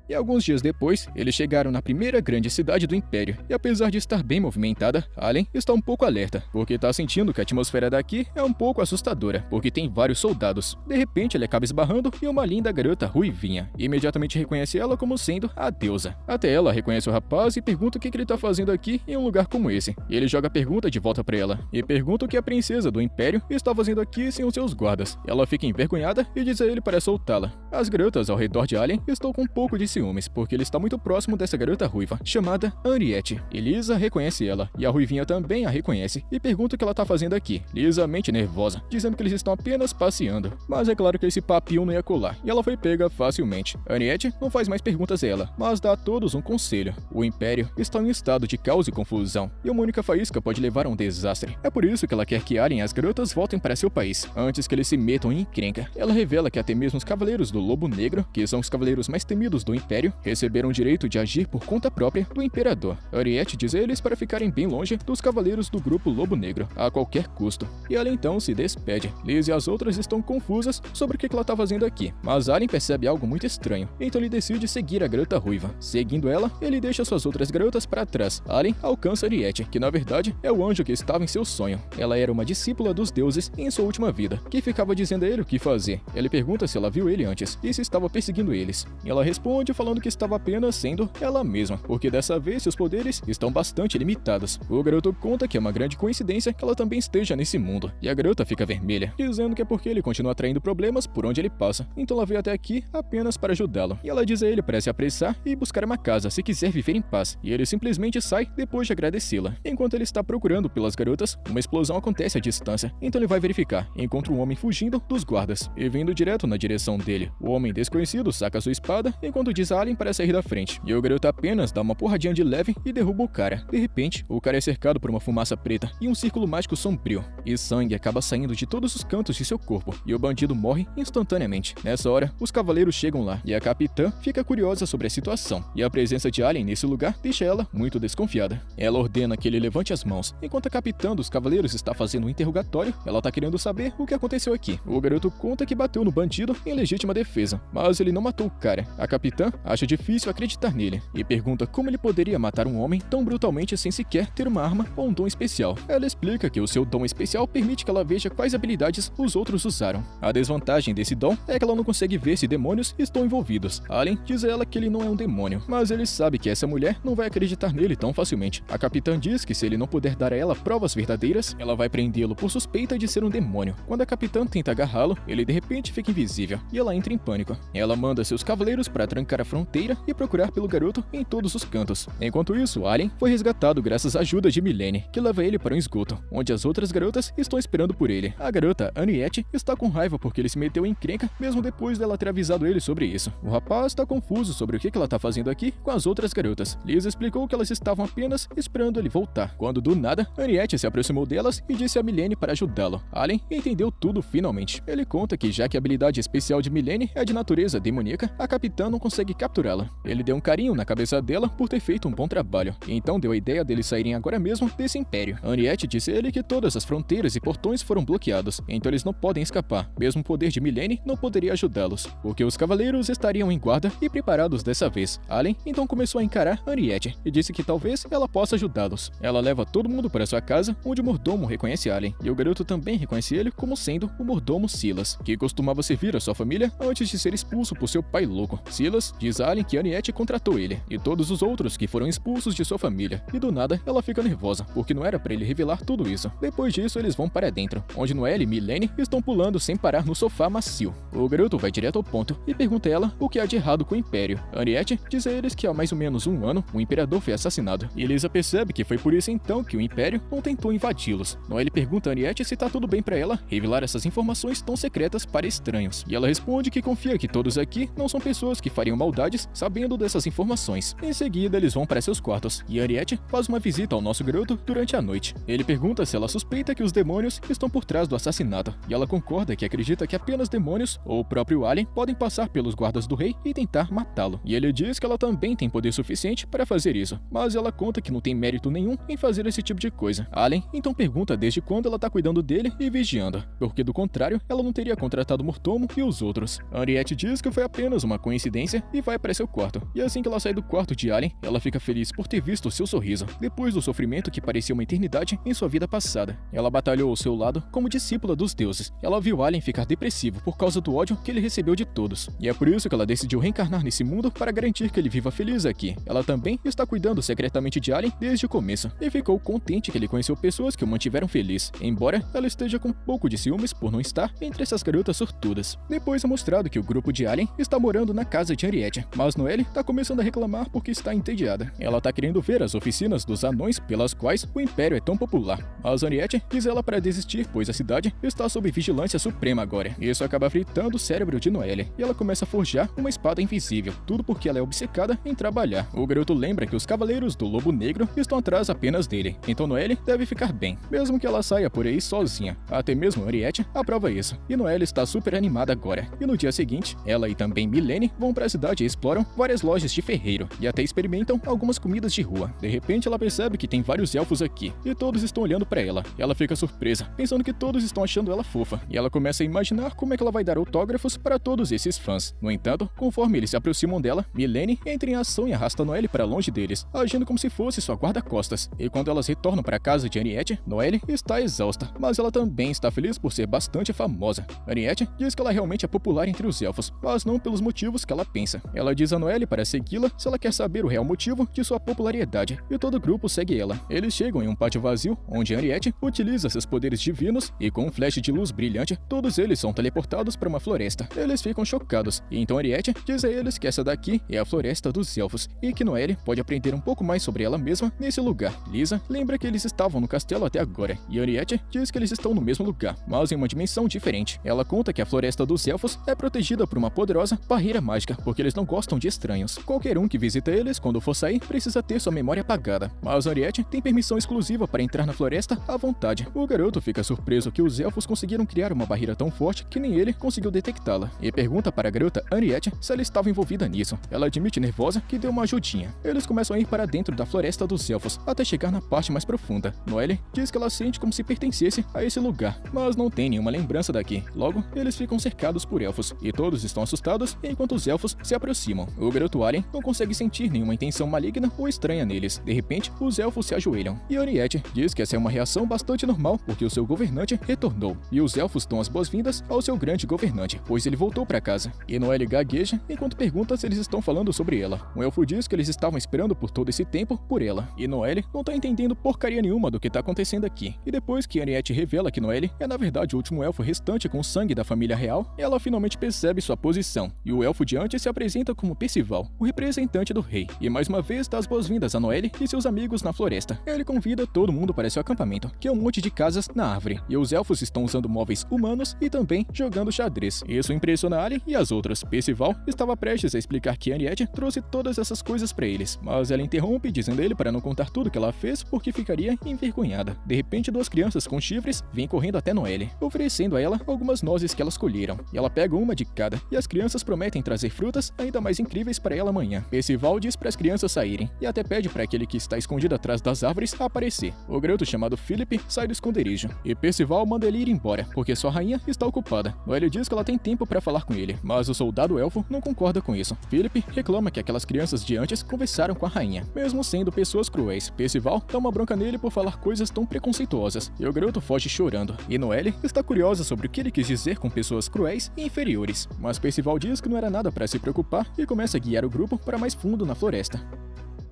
E alguns dias depois, eles chegaram na primeira grande cidade do Império, e apesar de estar bem movimentada, Allen está um pouco alerta, porque está sentindo que a atmosfera daqui é um pouco assustadora, porque tem vários soldados. De repente, ele acaba esbarrando em uma linda garota ruivinha, e imediatamente reconhece ela como sendo a deusa. Até ela reconhece o rapaz e pergunta o que ele está fazendo aqui em um lugar como esse. E ele joga a pergunta de volta para ela, e pergunta o que a princesa do Império está fazendo aqui sem os seus guardas. Ela fica envergonhada e diz a ele para soltá-la. As garotas ao redor de Allen estão com um pouco de ciúmes, porque ele está muito próximo dessa garota ruiva, chamada Henriette. E Lisa reconhece ela, e a ruivinha também a reconhece, e pergunta o que ela está fazendo aqui. Lisa mente nervosa, dizendo que eles estão apenas passeando. Mas é claro que esse papinho não ia colar, e ela foi pega facilmente. Henriette não faz mais perguntas a ela, mas dá a todos um conselho. O Império está em estado de caos e confusão, e uma única faísca pode levar a um desastre. É por isso que ela quer que Allen e as garotas voltem para seu país, antes que eles se metam em encrenca. Ela revela que até mesmo os Cavaleiros do Lobo Negro, que são os cavaleiros mais temidos do Império, receberam o direito de agir por conta própria do Imperador. Henriette diz a eles para ficarem bem longe dos cavaleiros do grupo Lobo Negro, a qualquer custo. E ela então se despede. Liz e as outras estão confusas sobre o que ela está fazendo aqui, mas Allen percebe algo muito estranho, então ele decide seguir a garota ruiva. Seguindo ela, ele deixa suas outras garotas para trás. Allen alcança Henriette, que na verdade é o anjo que estava em seu sonho. Ela era uma discípula dos deuses em sua última vida, que ficava dizendo a ele o que fazer. Ele pergunta se ela viu ele antes e se estava perseguindo eles. E ela responde falando que estava apenas sendo ela mesma, porque dessa vez seus poderes estão bastante limitados. O garoto conta que é uma grande coincidência que ela também esteja nesse mundo, e a garota fica vermelha, dizendo que é porque ele continua atraindo problemas por onde ele passa, então ela veio até aqui apenas para ajudá-lo. E ela diz a ele para se apressar e buscar uma casa se quiser viver em paz, e ele simplesmente sai depois de agradecê-la. Enquanto ele está procurando pelas garotas, uma explosão acontece à distância, então ele vai verificar e encontra um homem fugindo dos guardas, e vindo direto na direção dele. O homem desconhecido saca sua espada, enquanto diz a Allen para sair da frente, e o garoto apenas dá uma porradinha de leve e derruba o cara. De repente, o cara é cercado por uma fumaça preta e um círculo mágico sombrio, e sangue acaba saindo de todos os cantos de seu corpo, e o bandido morre instantaneamente. Nessa hora, os cavaleiros chegam lá, e a capitã fica curiosa sobre a situação, e a presença de Allen nesse lugar deixa ela muito desconfiada. Ela ordena que ele levante as mãos, enquanto a capitã dos cavaleiros está fazendo um interrogatório. Ela tá querendo saber o que aconteceu aqui. O garoto conta que bateu no bandido em legítima defesa, mas ele não matou o cara. A capitã acha difícil acreditar nele, e pergunta como ele poderia matar um homem tão brutalmente sem sequer ter uma arma ou um dom especial. Ela explica que o seu dom especial permite que ela veja quais habilidades os outros usaram. A desvantagem desse dom é que ela não consegue ver se demônios estão envolvidos. Allen diz a ela que ele não é um demônio, mas ele sabe que essa mulher não vai acreditar nele tão facilmente. A capitã diz que se ele não puder dar a ela provas verdadeiras, ela vai prendê-lo por suspeita de ser um demônio. Quando a capitã tenta agarrá-lo, ele de repente fica invisível, e ela entra em pânico. Ela manda seus cavaleiros para trancar a fronteira e procurar pelo garoto em todos os cantos. Enquanto isso, Allen foi resgatado graças à ajuda de Milene, que leva ele para um esgoto, onde as outras garotas estão esperando por ele. A garota Henriette está com raiva porque ele se meteu em encrenca, mesmo depois dela ter avisado ele sobre isso. O rapaz está confuso sobre o que ela está fazendo aqui com as outras garotas. Liz explicou que elas estavam apenas esperando ele voltar, quando do nada, Henriette se aproximou delas e disse a Milene para ajudá-lo. Allen entendeu tudo finalmente. Ele conta que já que a habilidade especial de Milene é de natureza demoníaca, a capitã não consegue capturá-la. Ele deu um carinho na cabeça dela por ter feito um bom trabalho, e então deu a ideia deles saírem agora mesmo desse império. Henriette disse a ele que todas as fronteiras e portões foram bloqueados, então eles não podem escapar. Mesmo o poder de Milene não poderia ajudá-los, porque os cavaleiros estariam em guarda e preparados dessa vez. Allen então começou a encarar Henriette e disse que talvez ela possa ajudá-los. Ela leva todo mundo para sua casa, onde o mordomo reconhece Allen, e o garoto também reconhece ele como sendo o mordomo Silas, que costumava servir a sua família antes de ser expulso por seu pai louco. Silas diz a Allen que Henriette contratou ele e todos os outros que foram expulsos de sua família, e do nada ela fica nervosa, porque não era para ele revelar tudo isso. Depois disso, eles vão para dentro, onde Noelle e Milene estão pulando sem parar no sofá macio. O garoto vai direto ao ponto e pergunta a ela o que há de errado com o Império. Henriette diz a eles que há mais ou menos um ano, o Imperador foi assassinado, e Elisa percebe que foi por isso então que o Império não tentou invadi-los. Noelle pergunta a Henriette se tá tudo bem para ela revelar essas informações tão secretas para estranhos, e ela responde que confia que todos aqui não são pessoas que fariam maldades sabendo dessas informações. Em seguida, eles vão para seus quartos, e Henriette faz uma visita ao nosso garoto durante a noite. Ele pergunta se ela suspeita que os os demônios estão por trás do assassinato, e ela concorda que acredita que apenas demônios ou o próprio Alien podem passar pelos guardas do rei e tentar matá-lo. E ele diz que ela também tem poder suficiente para fazer isso, mas ela conta que não tem mérito nenhum em fazer esse tipo de coisa. Alien então pergunta desde quando ela tá cuidando dele e vigiando, porque do contrário, ela não teria contratado Mortomo e os outros. Henriette diz que foi apenas uma coincidência e vai para seu quarto. E assim que ela sai do quarto de Alien, ela fica feliz por ter visto seu sorriso, depois do sofrimento que parecia uma eternidade em sua vida passada. Ela batalhou ao seu lado como discípula dos deuses. Ela viu Alien ficar depressivo por causa do ódio que ele recebeu de todos. E é por isso que ela decidiu reencarnar nesse mundo para garantir que ele viva feliz aqui. Ela também está cuidando secretamente de Alien desde o começo, e ficou contente que ele conheceu pessoas que o mantiveram feliz, embora ela esteja com um pouco de ciúmes por não estar entre essas garotas sortudas. Depois é mostrado que o grupo de Alien está morando na casa de Henriette, mas Noelle está começando a reclamar porque está entediada. Ela está querendo ver as oficinas dos anões pelas quais o Império é tão popular, mas Henriette diz ela para desistir, pois a cidade está sob vigilância suprema agora. Isso acaba fritando o cérebro de Noelle, e ela começa a forjar uma espada invisível, tudo porque ela é obcecada em trabalhar. O garoto lembra que os Cavaleiros do Lobo Negro estão atrás apenas dele, então Noelle deve ficar bem, mesmo que ela saia por aí sozinha. Até mesmo Henriette aprova isso, e Noelle está super animada agora. E no dia seguinte, ela e também Milene vão para a cidade e exploram várias lojas de ferreiro, e até experimentam algumas comidas de rua. De repente ela percebe que tem vários elfos aqui, e todos estão olhando para ela. E ela fica surpresa, pensando que todos estão achando ela fofa, e ela começa a imaginar como é que ela vai dar autógrafos para todos esses fãs. No entanto, conforme eles se aproximam dela, Milene entra em ação e arrasta Noelle para longe deles, agindo como se fosse sua guarda-costas. E quando elas retornam para a casa de Henriette, Noelle está exausta, mas ela também está feliz por ser bastante famosa. Henriette diz que ela realmente é popular entre os elfos, mas não pelos motivos que ela pensa. Ela diz a Noelle para segui-la se ela quer saber o real motivo de sua popularidade, e todo o grupo segue ela. Eles chegam em um pátio vazio, onde Henriette utiliza seus poderes divinos, e com um flash de luz brilhante, todos eles são teleportados para uma floresta. Eles ficam chocados, e então Henriette diz a eles que essa daqui é a Floresta dos Elfos, e que Noelle pode aprender um pouco mais sobre ela mesma nesse lugar. Lisa lembra que eles estavam no castelo até agora, e Henriette diz que eles estão no mesmo lugar, mas em uma dimensão diferente. Ela conta que a Floresta dos Elfos é protegida por uma poderosa barreira mágica, porque eles não gostam de estranhos. Qualquer um que visita eles, quando for sair, precisa ter sua memória apagada. Mas Henriette tem permissão exclusiva para entrar na floresta à vontade. O garoto fica surpreso que os elfos conseguiram criar uma barreira tão forte que nem ele conseguiu detectá-la, e pergunta para a garota Henriette se ela estava envolvida nisso. Ela admite nervosa que deu uma ajudinha. Eles começam a ir para dentro da Floresta dos Elfos, até chegar na parte mais profunda. Noelle diz que ela sente como se pertencesse a esse lugar, mas não tem nenhuma lembrança daqui. Logo, eles ficam cercados por elfos, e todos estão assustados enquanto os elfos se aproximam. O garoto Alien não consegue sentir nenhuma intenção maligna ou estranha neles. De repente, os elfos se ajoelham, e Henriette diz que essa é uma reação bastante normal, porque o seu governante retornou, e os elfos dão as boas-vindas ao seu grande governante, pois ele voltou para casa. E Noelle gagueja enquanto pergunta se eles estão falando sobre ela. Um elfo diz que eles estavam esperando por todo esse tempo por ela, e Noelle não tá entendendo porcaria nenhuma do que tá acontecendo aqui. E depois que Henriette revela que Noelle é na verdade o último elfo restante com sangue da família real, ela finalmente percebe sua posição, e o elfo de antes se apresenta como Percival, o representante do rei, e mais uma vez dá as boas-vindas a Noelle e seus amigos na floresta. Ele convida todo mundo para seu acampamento, que é um monte de casas na árvore, e os elfos estão usando móveis humanos e também jogando xadrez. Isso impressiona Alien e as outras. Percival estava prestes a explicar que Henriette trouxe todas essas coisas para eles, mas ela interrompe, dizendo a ele para não contar tudo que ela fez porque ficaria envergonhada. De repente, duas crianças com chifres vêm correndo até Noelle, oferecendo a ela algumas nozes que elas colheram, e ela pega uma de cada, e as crianças prometem trazer frutas ainda mais incríveis para ela amanhã. Percival diz para as crianças saírem, e até pede para aquele que está escondido atrás das árvores aparecer. O garoto chamado Philip sai do esconderijo, e Percival manda ele ir embora, porque sua rainha está ocupada. Noelle diz que ela tem tempo para falar com ele, mas o soldado elfo não concorda com isso. Philip reclama que aquelas crianças de antes conversaram com a rainha, mesmo sendo pessoas cruéis. Percival dá uma bronca nele por falar coisas tão preconceituosas, e o garoto foge chorando. E Noelle está curiosa sobre o que ele quis dizer com pessoas cruéis e inferiores, mas Percival diz que não era nada para se preocupar e começa a guiar o grupo para mais fundo na floresta.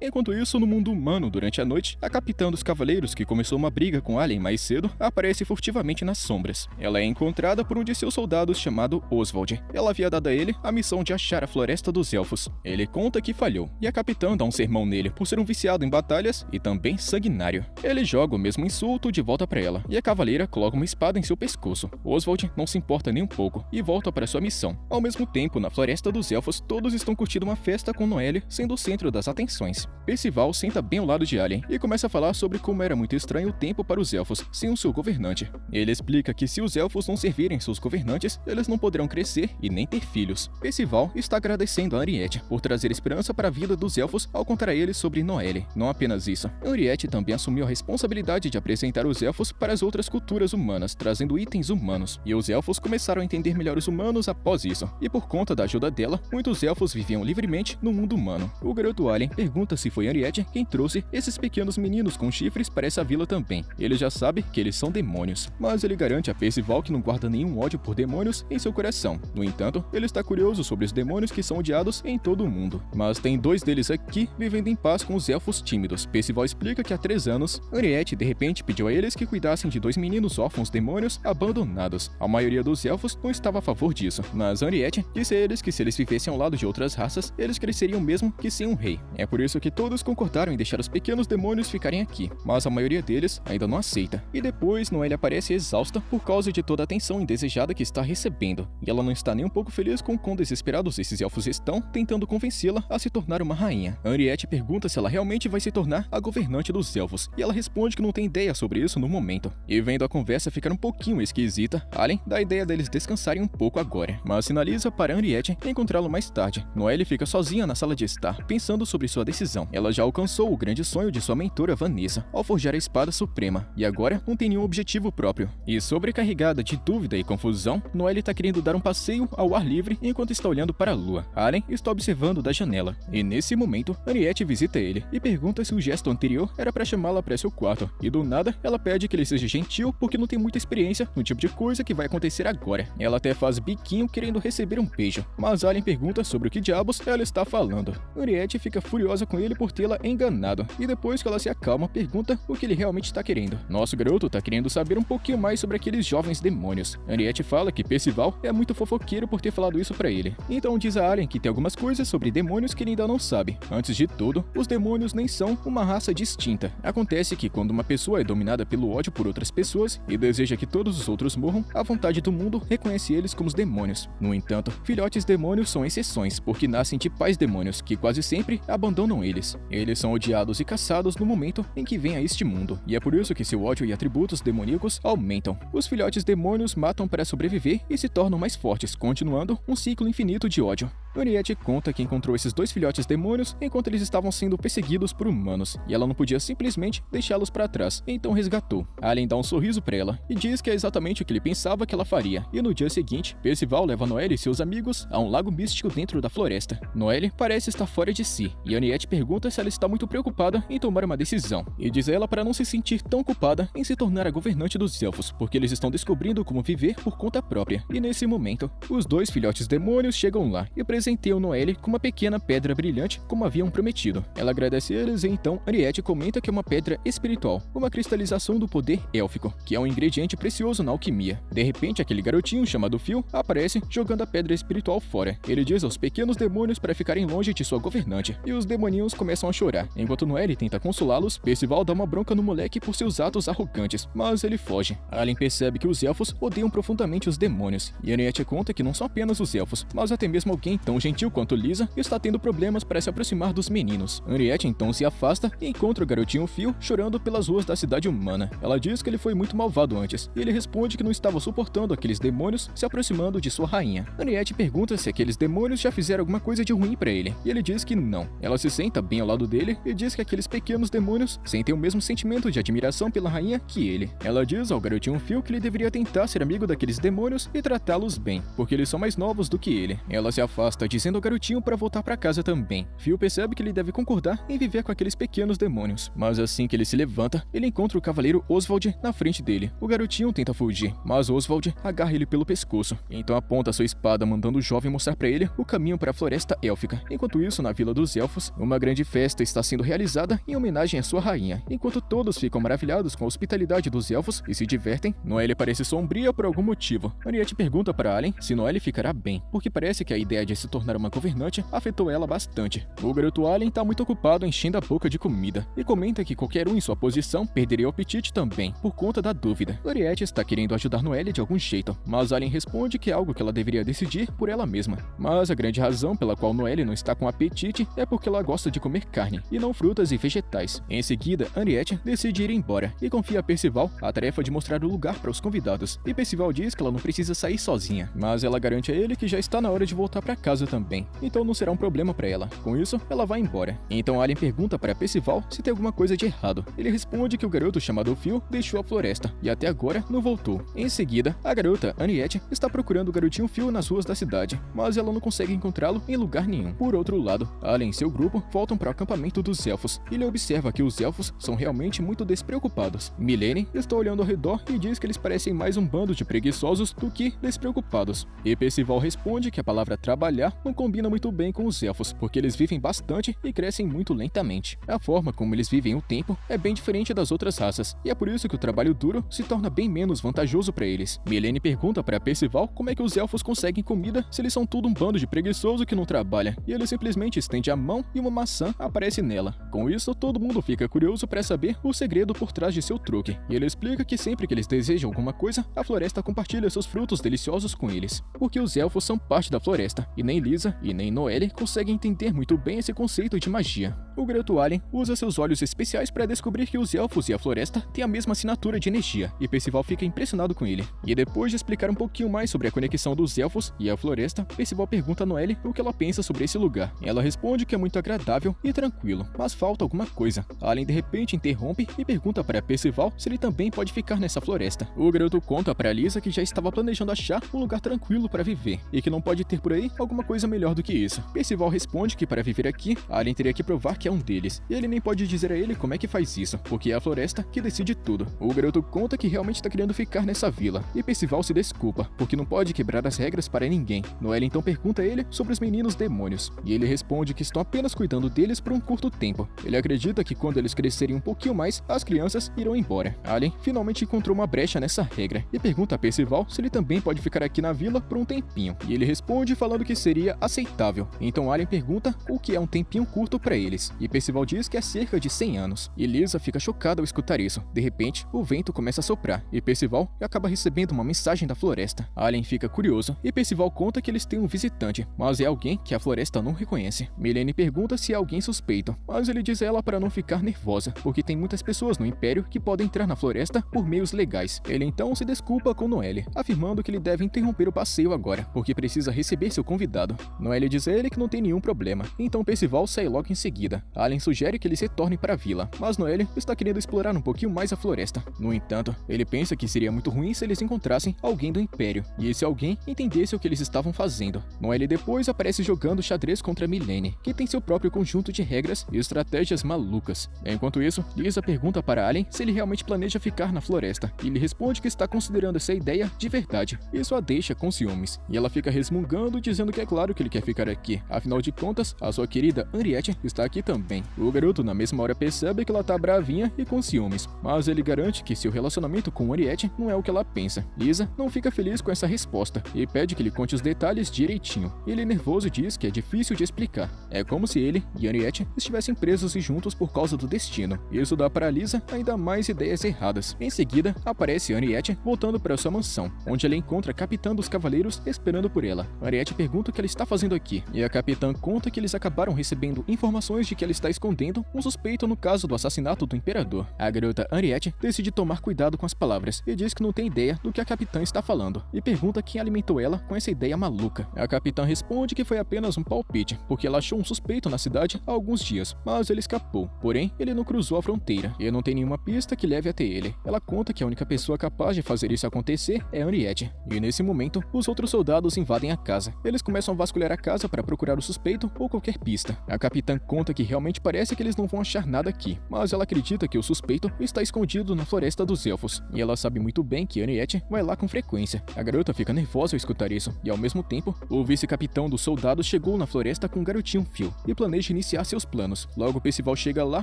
Enquanto isso, no mundo humano, durante a noite, a capitã dos cavaleiros, que começou uma briga com Alien mais cedo, aparece furtivamente nas sombras. Ela é encontrada por um de seus soldados chamado Oswald. Ela havia dado a ele a missão de achar a Floresta dos Elfos. Ele conta que falhou, e a capitã dá um sermão nele por ser um viciado em batalhas e também sanguinário. Ele joga o mesmo insulto de volta para ela, e a cavaleira coloca uma espada em seu pescoço. Oswald não se importa nem um pouco e volta para sua missão. Ao mesmo tempo, na Floresta dos Elfos, todos estão curtindo uma festa com Noelle sendo o centro das atenções. Percival senta bem ao lado de Alien e começa a falar sobre como era muito estranho o tempo para os elfos sem o seu governante. Ele explica que se os elfos não servirem seus governantes, eles não poderão crescer e nem ter filhos. Percival está agradecendo a Henriette por trazer esperança para a vida dos elfos ao contar a eles sobre Noelle. Não apenas isso, Henriette também assumiu a responsabilidade de apresentar os elfos para as outras culturas humanas, trazendo itens humanos. E os elfos começaram a entender melhor os humanos após isso. E por conta da ajuda dela, muitos elfos viviam livremente no mundo humano. O garoto Alien pergunta se foi Henriette quem trouxe esses pequenos meninos com chifres para essa vila também. Ele já sabe que eles são demônios, mas ele garante a Percival que não guarda nenhum ódio por demônios em seu coração. No entanto, ele está curioso sobre os demônios que são odiados em todo o mundo. Mas tem 2 deles aqui vivendo em paz com os elfos tímidos. Percival explica que há 3 anos, Henriette de repente pediu a eles que cuidassem de 2 meninos órfãos demônios abandonados. A maioria dos elfos não estava a favor disso, mas Henriette disse a eles que se eles vivessem ao lado de outras raças, eles cresceriam mesmo que sem um rei. É por isso que todos concordaram em deixar os pequenos demônios ficarem aqui, mas a maioria deles ainda não aceita. E depois, Noelle aparece exausta por causa de toda a atenção indesejada que está recebendo, e ela não está nem um pouco feliz com quão desesperados esses elfos estão tentando convencê-la a se tornar uma rainha. Henriette pergunta se ela realmente vai se tornar a governante dos elfos, e ela responde que não tem ideia sobre isso no momento. E vendo a conversa ficar um pouquinho esquisita, Alien dá a ideia deles descansarem um pouco agora, mas sinaliza para Henriette encontrá-lo mais tarde. Noelle fica sozinha na sala de estar, pensando sobre sua decisão. Ela já alcançou o grande sonho de sua mentora Vanessa, ao forjar a espada suprema, e agora não tem nenhum objetivo próprio. E sobrecarregada de dúvida e confusão, Noelle está querendo dar um passeio ao ar livre enquanto está olhando para a lua. Alien está observando da janela, e nesse momento, Henriette visita ele e pergunta se o gesto anterior era para chamá-la para seu quarto, e do nada, ela pede que ele seja gentil porque não tem muita experiência no tipo de coisa que vai acontecer agora. Ela até faz biquinho querendo receber um beijo, mas Alien pergunta sobre o que diabos ela está falando. Henriette fica furiosa com ele por tê-la enganado, e depois que ela se acalma, pergunta o que ele realmente está querendo. Nosso garoto tá querendo saber um pouquinho mais sobre aqueles jovens demônios. Henriette fala que Percival é muito fofoqueiro por ter falado isso pra ele. Então diz a Alien que tem algumas coisas sobre demônios que ele ainda não sabe. Antes de tudo, os demônios nem são uma raça distinta. Acontece que quando uma pessoa é dominada pelo ódio por outras pessoas e deseja que todos os outros morram, a vontade do mundo reconhece eles como os demônios. No entanto, filhotes demônios são exceções, porque nascem de pais demônios, que quase sempre abandonam eles. Eles são odiados e caçados no momento em que vêm a este mundo, e é por isso que seu ódio e atributos demoníacos aumentam. Os filhotes demônios matam para sobreviver e se tornam mais fortes, continuando um ciclo infinito de ódio. Henriette conta que encontrou esses 2 filhotes demônios enquanto eles estavam sendo perseguidos por humanos, e ela não podia simplesmente deixá-los para trás, então resgatou. Alien dá um sorriso para ela e diz que é exatamente o que ele pensava que ela faria, e no dia seguinte, Percival leva Noelle e seus amigos a um lago místico dentro da floresta. Noelle parece estar fora de si, e Henriette pergunta se ela está muito preocupada em tomar uma decisão, e diz a ela para não se sentir tão culpada em se tornar a governante dos elfos, porque eles estão descobrindo como viver por conta própria. E nesse momento, os 2 filhotes demônios chegam lá e presenteiam Noelle com uma pequena pedra brilhante como haviam prometido. Ela agradece a eles e então Henriette comenta que é uma pedra espiritual, uma cristalização do poder élfico, que é um ingrediente precioso na alquimia. De repente, aquele garotinho chamado Phil aparece jogando a pedra espiritual fora. Ele diz aos pequenos demônios para ficarem longe de sua governante, e os demoninhos começam a chorar. Enquanto Noelle tenta consolá-los, Percival dá uma bronca no moleque por seus atos arrogantes, mas ele foge. Alien percebe que os elfos odeiam profundamente os demônios, e Henriette conta que não são apenas os elfos, mas até mesmo alguém tão gentil quanto Lisa está tendo problemas para se aproximar dos meninos. Henriette então se afasta e encontra o garotinho Phil chorando pelas ruas da cidade humana. Ela diz que ele foi muito malvado antes, e ele responde que não estava suportando aqueles demônios se aproximando de sua rainha. Henriette pergunta se aqueles demônios já fizeram alguma coisa de ruim para ele, e ele diz que não. Ela se senta bem ao lado dele e diz que aqueles pequenos demônios sentem o mesmo sentimento de admiração pela rainha que ele. Ela diz ao garotinho Phil que ele deveria tentar ser amigo daqueles demônios e tratá-los bem, porque eles são mais novos do que ele. Ela se afasta dizendo ao garotinho para voltar para casa também. Phil percebe que ele deve concordar em viver com aqueles pequenos demônios, mas assim que ele se levanta, ele encontra o cavaleiro Oswald na frente dele. O garotinho tenta fugir, mas Oswald agarra ele pelo pescoço, então aponta sua espada mandando o jovem mostrar para ele o caminho para a floresta élfica. Enquanto isso, na Vila dos Elfos, uma grande festa está sendo realizada em homenagem à sua rainha. Enquanto todos ficam maravilhados com a hospitalidade dos elfos e se divertem, Noelle parece sombria por algum motivo. Henriette pergunta para Alien se Noelle ficará bem, porque parece que a ideia de se se tornar uma governante afetou ela bastante. O garoto Allen tá muito ocupado enchendo a boca de comida e comenta que qualquer um em sua posição perderia o apetite também, por conta da dúvida. Henriette está querendo ajudar Noelle de algum jeito, mas Allen responde que é algo que ela deveria decidir por ela mesma. Mas a grande razão pela qual Noelle não está com apetite é porque ela gosta de comer carne e não frutas e vegetais. Em seguida, Henriette decide ir embora e confia a Percival a tarefa de mostrar o lugar para os convidados. E Percival diz que ela não precisa sair sozinha, mas ela garante a ele que já está na hora de voltar para casa também, então não será um problema para ela. Com isso, ela vai embora. Então Allen pergunta para Percival se tem alguma coisa de errado. Ele responde que o garoto chamado Phil deixou a floresta e até agora não voltou. Em seguida, a garota Henriette está procurando o garotinho Phil nas ruas da cidade, mas ela não consegue encontrá-lo em lugar nenhum. Por outro lado, Allen e seu grupo voltam para o acampamento dos elfos e ele observa que os elfos são realmente muito despreocupados. Milene está olhando ao redor e diz que eles parecem mais um bando de preguiçosos do que despreocupados. E Percival responde que a palavra trabalhar não combina muito bem com os elfos, porque eles vivem bastante e crescem muito lentamente. A forma como eles vivem o tempo é bem diferente das outras raças, e é por isso que o trabalho duro se torna bem menos vantajoso para eles. Milene pergunta para Percival como é que os elfos conseguem comida se eles são tudo um bando de preguiçoso que não trabalha, e ele simplesmente estende a mão e uma maçã aparece nela. Com isso, todo mundo fica curioso para saber o segredo por trás de seu truque, e ele explica que sempre que eles desejam alguma coisa, a floresta compartilha seus frutos deliciosos com eles, porque os elfos são parte da floresta, e nem Lisa e nem Noelle conseguem entender muito bem esse conceito de magia. O garoto Allen usa seus olhos especiais para descobrir que os elfos e a floresta têm a mesma assinatura de energia, e Percival fica impressionado com ele. E depois de explicar um pouquinho mais sobre a conexão dos elfos e a floresta, Percival pergunta a Noelle o que ela pensa sobre esse lugar. Ela responde que é muito agradável e tranquilo, mas falta alguma coisa. Allen de repente interrompe e pergunta para Percival se ele também pode ficar nessa floresta. O garoto conta para Lisa que já estava planejando achar um lugar tranquilo para viver, e que não pode ter por aí alguma coisa melhor do que isso. Percival responde que para viver aqui, Allen teria que provar que é um deles, e ele nem pode dizer a ele como é que faz isso, porque é a floresta que decide tudo. O garoto conta que realmente está querendo ficar nessa vila, e Percival se desculpa, porque não pode quebrar as regras para ninguém. Noelle então pergunta a ele sobre os meninos demônios, e ele responde que estão apenas cuidando deles por um curto tempo. Ele acredita que quando eles crescerem um pouquinho mais, as crianças irão embora. Allen finalmente encontrou uma brecha nessa regra, e pergunta a Percival se ele também pode ficar aqui na vila por um tempinho, e ele responde falando que seria aceitável. Então Allen pergunta o que é um tempinho curto para eles, e Percival diz que é cerca de 100 anos. E Lisa fica chocada ao escutar isso. De repente, o vento começa a soprar, e Percival acaba recebendo uma mensagem da floresta. Allen fica curioso, e Percival conta que eles têm um visitante, mas é alguém que a floresta não reconhece. Milene pergunta se é alguém suspeito, mas ele diz a ela para não ficar nervosa, porque tem muitas pessoas no Império que podem entrar na floresta por meios legais. Ele então se desculpa com Noelle, afirmando que ele deve interromper o passeio agora, porque precisa receber seu convidado. Noelle diz a ele que não tem nenhum problema, então Percival sai logo em seguida. Allen sugere que eles retornem para a vila, mas Noelle está querendo explorar um pouquinho mais a floresta. No entanto, ele pensa que seria muito ruim se eles encontrassem alguém do Império, e esse alguém entendesse o que eles estavam fazendo. Noelle depois aparece jogando xadrez contra Milene, que tem seu próprio conjunto de regras e estratégias malucas. Enquanto isso, Lisa pergunta para Allen se ele realmente planeja ficar na floresta, e ele responde que está considerando essa ideia de verdade. Isso a deixa com ciúmes, e ela fica resmungando dizendo que é claro que ele quer ficar aqui, afinal de contas, a sua querida Henriette está aqui também. O garoto na mesma hora percebe que ela tá bravinha e com ciúmes, mas ele garante que seu relacionamento com Henriette não é o que ela pensa. Lisa não fica feliz com essa resposta e pede que ele conte os detalhes direitinho. Ele nervoso diz que é difícil de explicar. É como se ele e Henriette estivessem presos e juntos por causa do destino. Isso dá para Lisa ainda mais ideias erradas. Em seguida, aparece Henriette voltando para sua mansão, onde ela encontra a capitã dos cavaleiros esperando por ela. Henriette pergunta o que ela está fazendo aqui, e a capitã conta que eles acabaram recebendo informações de que ela está escondendo um suspeito no caso do assassinato do imperador. A garota Henriette decide tomar cuidado com as palavras e diz que não tem ideia do que a capitã está falando, e pergunta quem alimentou ela com essa ideia maluca. A capitã responde que foi apenas um palpite, porque ela achou um suspeito na cidade há alguns dias, mas ele escapou. Porém, ele não cruzou a fronteira, e não tem nenhuma pista que leve até ele. Ela conta que a única pessoa capaz de fazer isso acontecer é Henriette, e nesse momento, os outros soldados invadem a casa. Eles começam a vasculhar a casa para procurar o suspeito ou qualquer pista. A capitã conta que realmente parece que eles não vão achar nada aqui, mas ela acredita que o suspeito está escondido na floresta dos elfos, e ela sabe muito bem que Henriette vai lá com frequência. A garota fica nervosa ao escutar isso, e ao mesmo tempo, o vice-capitão dos soldados chegou na floresta com o garotinho Phil, e planeja iniciar seus planos. Logo, Percival chega lá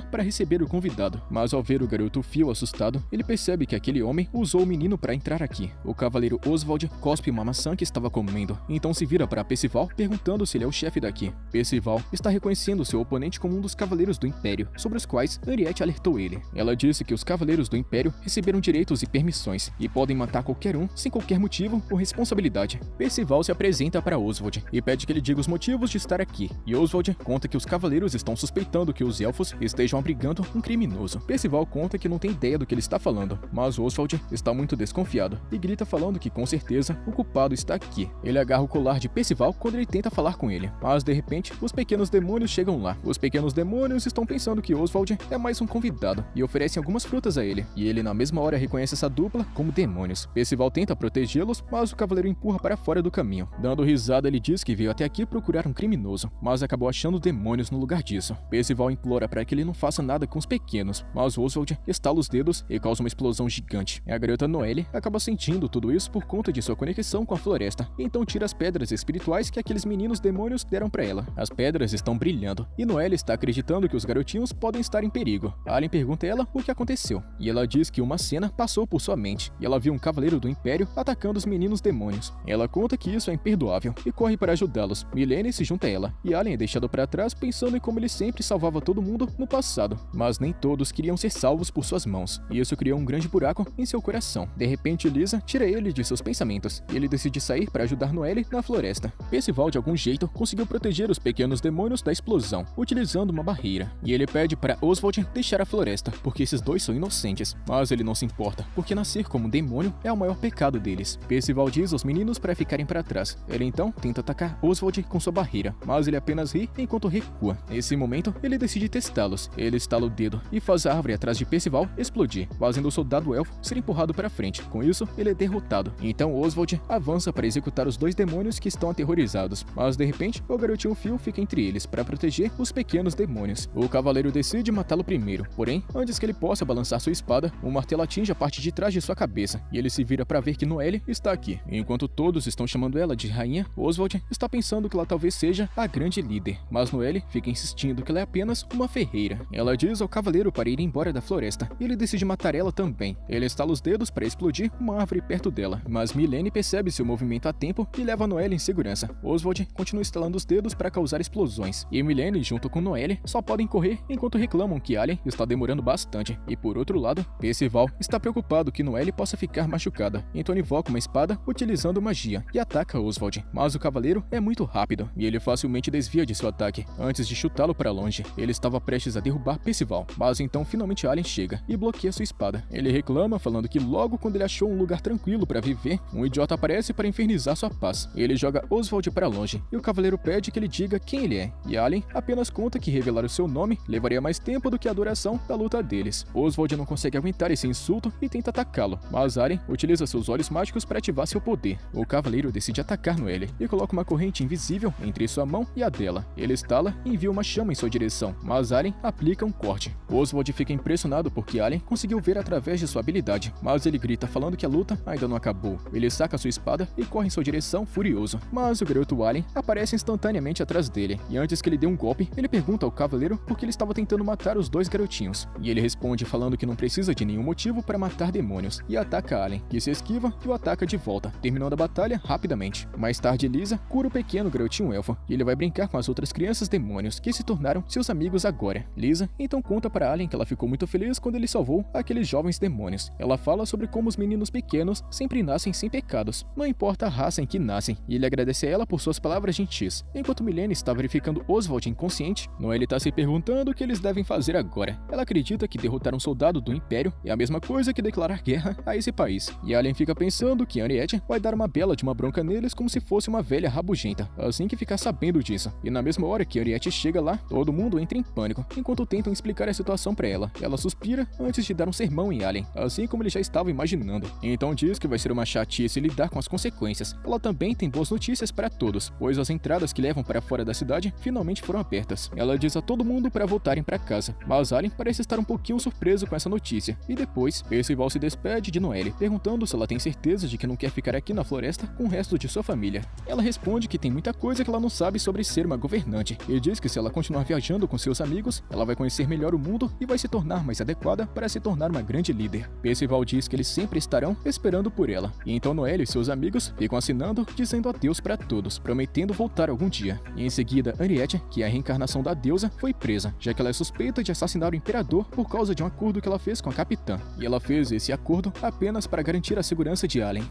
para receber o convidado, mas ao ver o garoto Phil assustado, ele percebe que aquele homem usou o menino para entrar aqui. O cavaleiro Oswald cospe uma maçã que estava comendo, então se vira para Percival Percival perguntando se ele é o chefe daqui. Percival está reconhecendo seu oponente como um dos Cavaleiros do Império, sobre os quais Henriette alertou ele. Ela disse que os Cavaleiros do Império receberam direitos e permissões e podem matar qualquer um sem qualquer motivo ou responsabilidade. Percival se apresenta para Oswald e pede que ele diga os motivos de estar aqui, e Oswald conta que os Cavaleiros estão suspeitando que os Elfos estejam abrigando um criminoso. Percival conta que não tem ideia do que ele está falando, mas Oswald está muito desconfiado e grita falando que com certeza o culpado está aqui. Ele agarra o colar de Percival quando ele tenta falar com ele, mas de repente os pequenos demônios chegam lá. Os pequenos demônios estão pensando que Oswald é mais um convidado e oferecem algumas frutas a ele, e ele na mesma hora reconhece essa dupla como demônios. Percival tenta protegê-los, mas o cavaleiro empurra para fora do caminho. Dando risada, ele diz que veio até aqui procurar um criminoso, mas acabou achando demônios no lugar disso. Percival implora para que ele não faça nada com os pequenos, mas Oswald estala os dedos e causa uma explosão gigante. A garota Noelle acaba sentindo tudo isso por conta de sua conexão com a floresta, então tira as pedras espirituais que aqueles meninos demônios deram para ela. As pedras estão brilhando, e Noelle está acreditando que os garotinhos podem estar em perigo. Alien pergunta a ela o que aconteceu, e ela diz que uma cena passou por sua mente, e ela viu um cavaleiro do Império atacando os meninos demônios. Ela conta que isso é imperdoável, e corre para ajudá-los. Milene se junta a ela, e Alien é deixado para trás pensando em como ele sempre salvava todo mundo no passado, mas nem todos queriam ser salvos por suas mãos, e isso criou um grande buraco em seu coração. De repente, Lisa tira ele de seus pensamentos, e ele decide sair para ajudar Noelle na floresta. Percival, de algum jeito, conseguiu proteger os pequenos demônios da explosão, utilizando uma barreira, e ele pede para Oswald deixar a floresta, porque esses dois são inocentes, mas ele não se importa, porque nascer como um demônio é o maior pecado deles. Percival diz aos meninos para ficarem para trás. Ele então tenta atacar Oswald com sua barreira, mas ele apenas ri enquanto recua. Nesse momento, ele decide testá-los. Ele estala o dedo e faz a árvore atrás de Percival explodir, fazendo o soldado elfo ser empurrado para frente. Com isso, ele é derrotado. Então Oswald avança para executar os dois demônios que estão aterrorizados, mas de repente, o garotinho Phil fica entre eles para proteger os pequenos demônios. O cavaleiro decide matá-lo primeiro, porém, antes que ele possa balançar sua espada, um martelo atinge a parte de trás de sua cabeça, e ele se vira para ver que Noelle está aqui. Enquanto todos estão chamando ela de rainha, Oswald está pensando que ela talvez seja a grande líder, mas Noelle fica insistindo que ela é apenas uma ferreira. Ela diz ao cavaleiro para ir embora da floresta, e ele decide matar ela também. Ele estala os dedos para explodir uma árvore perto dela, mas Milene percebe seu movimento a tempo e leva Noelle em segurança. Oswald continua estalando os dedos para causar explosões, e Milene, junto com Noelle, só podem correr enquanto reclamam que Alien está demorando bastante. E por outro lado, Percival está preocupado que Noelle possa ficar machucada, então invoca uma espada utilizando magia e ataca Oswald, mas o cavaleiro é muito rápido, e ele facilmente desvia de seu ataque, antes de chutá-lo para longe. Ele estava prestes a derrubar Percival, mas então finalmente Alien chega e bloqueia sua espada. Ele reclama, falando que logo quando ele achou um lugar tranquilo para viver, um idiota aparece para infernizar sua paz. Ele joga Oswald para longe, e o cavaleiro pede que ele diga quem ele é, e Alien apenas conta que revelar o seu nome levaria mais tempo do que a duração da luta deles. Oswald não consegue aguentar esse insulto e tenta atacá-lo, mas Alien utiliza seus olhos mágicos para ativar seu poder. O cavaleiro decide atacar Noelle e coloca uma corrente invisível entre sua mão e a dela. Ele estala e envia uma chama em sua direção, mas Alien aplica um corte. Oswald fica impressionado porque Alien conseguiu ver através de sua habilidade, mas ele grita falando que a luta ainda não acabou. Ele saca sua espada e corre em sua direção furioso, mas o garoto Alien aparece instantaneamente atrás dele, e antes que ele dê um golpe, ele pergunta ao cavaleiro por que ele estava tentando matar os dois garotinhos, e ele responde falando que não precisa de nenhum motivo para matar demônios, e ataca Alien, que se esquiva e o ataca de volta, terminando a batalha rapidamente. Mais tarde, Lisa cura o pequeno garotinho elfo, e ele vai brincar com as outras crianças demônios, que se tornaram seus amigos agora. Lisa então conta para Alien que ela ficou muito feliz quando ele salvou aqueles jovens demônios. Ela fala sobre como os meninos pequenos sempre nascem sem pecados, não importa a raça em que nascem, e ele agradece a ela por suas palavras gentis. Enquanto Milene está verificando Oswald inconsciente, Noelle está se perguntando o que eles devem fazer agora. Ela acredita que derrotar um soldado do Império é a mesma coisa que declarar guerra a esse país, e Alien fica pensando que Henriette vai dar uma bela de uma bronca neles como se fosse uma velha rabugenta, assim que ficar sabendo disso. E na mesma hora que Henriette chega lá, todo mundo entra em pânico, enquanto tentam explicar a situação para ela. Ela suspira antes de dar um sermão em Alien, assim como ele já estava imaginando. Então diz que vai ser uma chatice lidar com as consequências. Ela também tem boas notícias para todos, pois as entradas que levam para fora da cidade finalmente foram abertas. Ela diz a todo mundo para voltarem para casa, mas Alien parece estar um pouquinho surpreso com essa notícia, e depois Percival se despede de Noelle, perguntando se ela tem certeza de que não quer ficar aqui na floresta com o resto de sua família. Ela responde que tem muita coisa que ela não sabe sobre ser uma governante, e diz que se ela continuar viajando com seus amigos, ela vai conhecer melhor o mundo e vai se tornar mais adequada para se tornar uma grande líder. Percival diz que eles sempre estarão esperando por ela, e então Noelle e seus amigos ficam assinando dizendo adeus para todos. todos, prometendo voltar algum dia. E em seguida, Henriette, que é a reencarnação da deusa, foi presa, já que ela é suspeita de assassinar o imperador por causa de um acordo que ela fez com a capitã. E ela fez esse acordo apenas para garantir a segurança de Allen.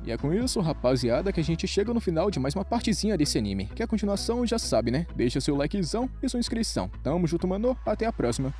E é com isso, rapaziada, que a gente chega no final de mais uma partezinha desse anime, que a continuação já sabe, né? Deixa seu likezão e sua inscrição. Tamo junto, mano. Até a próxima.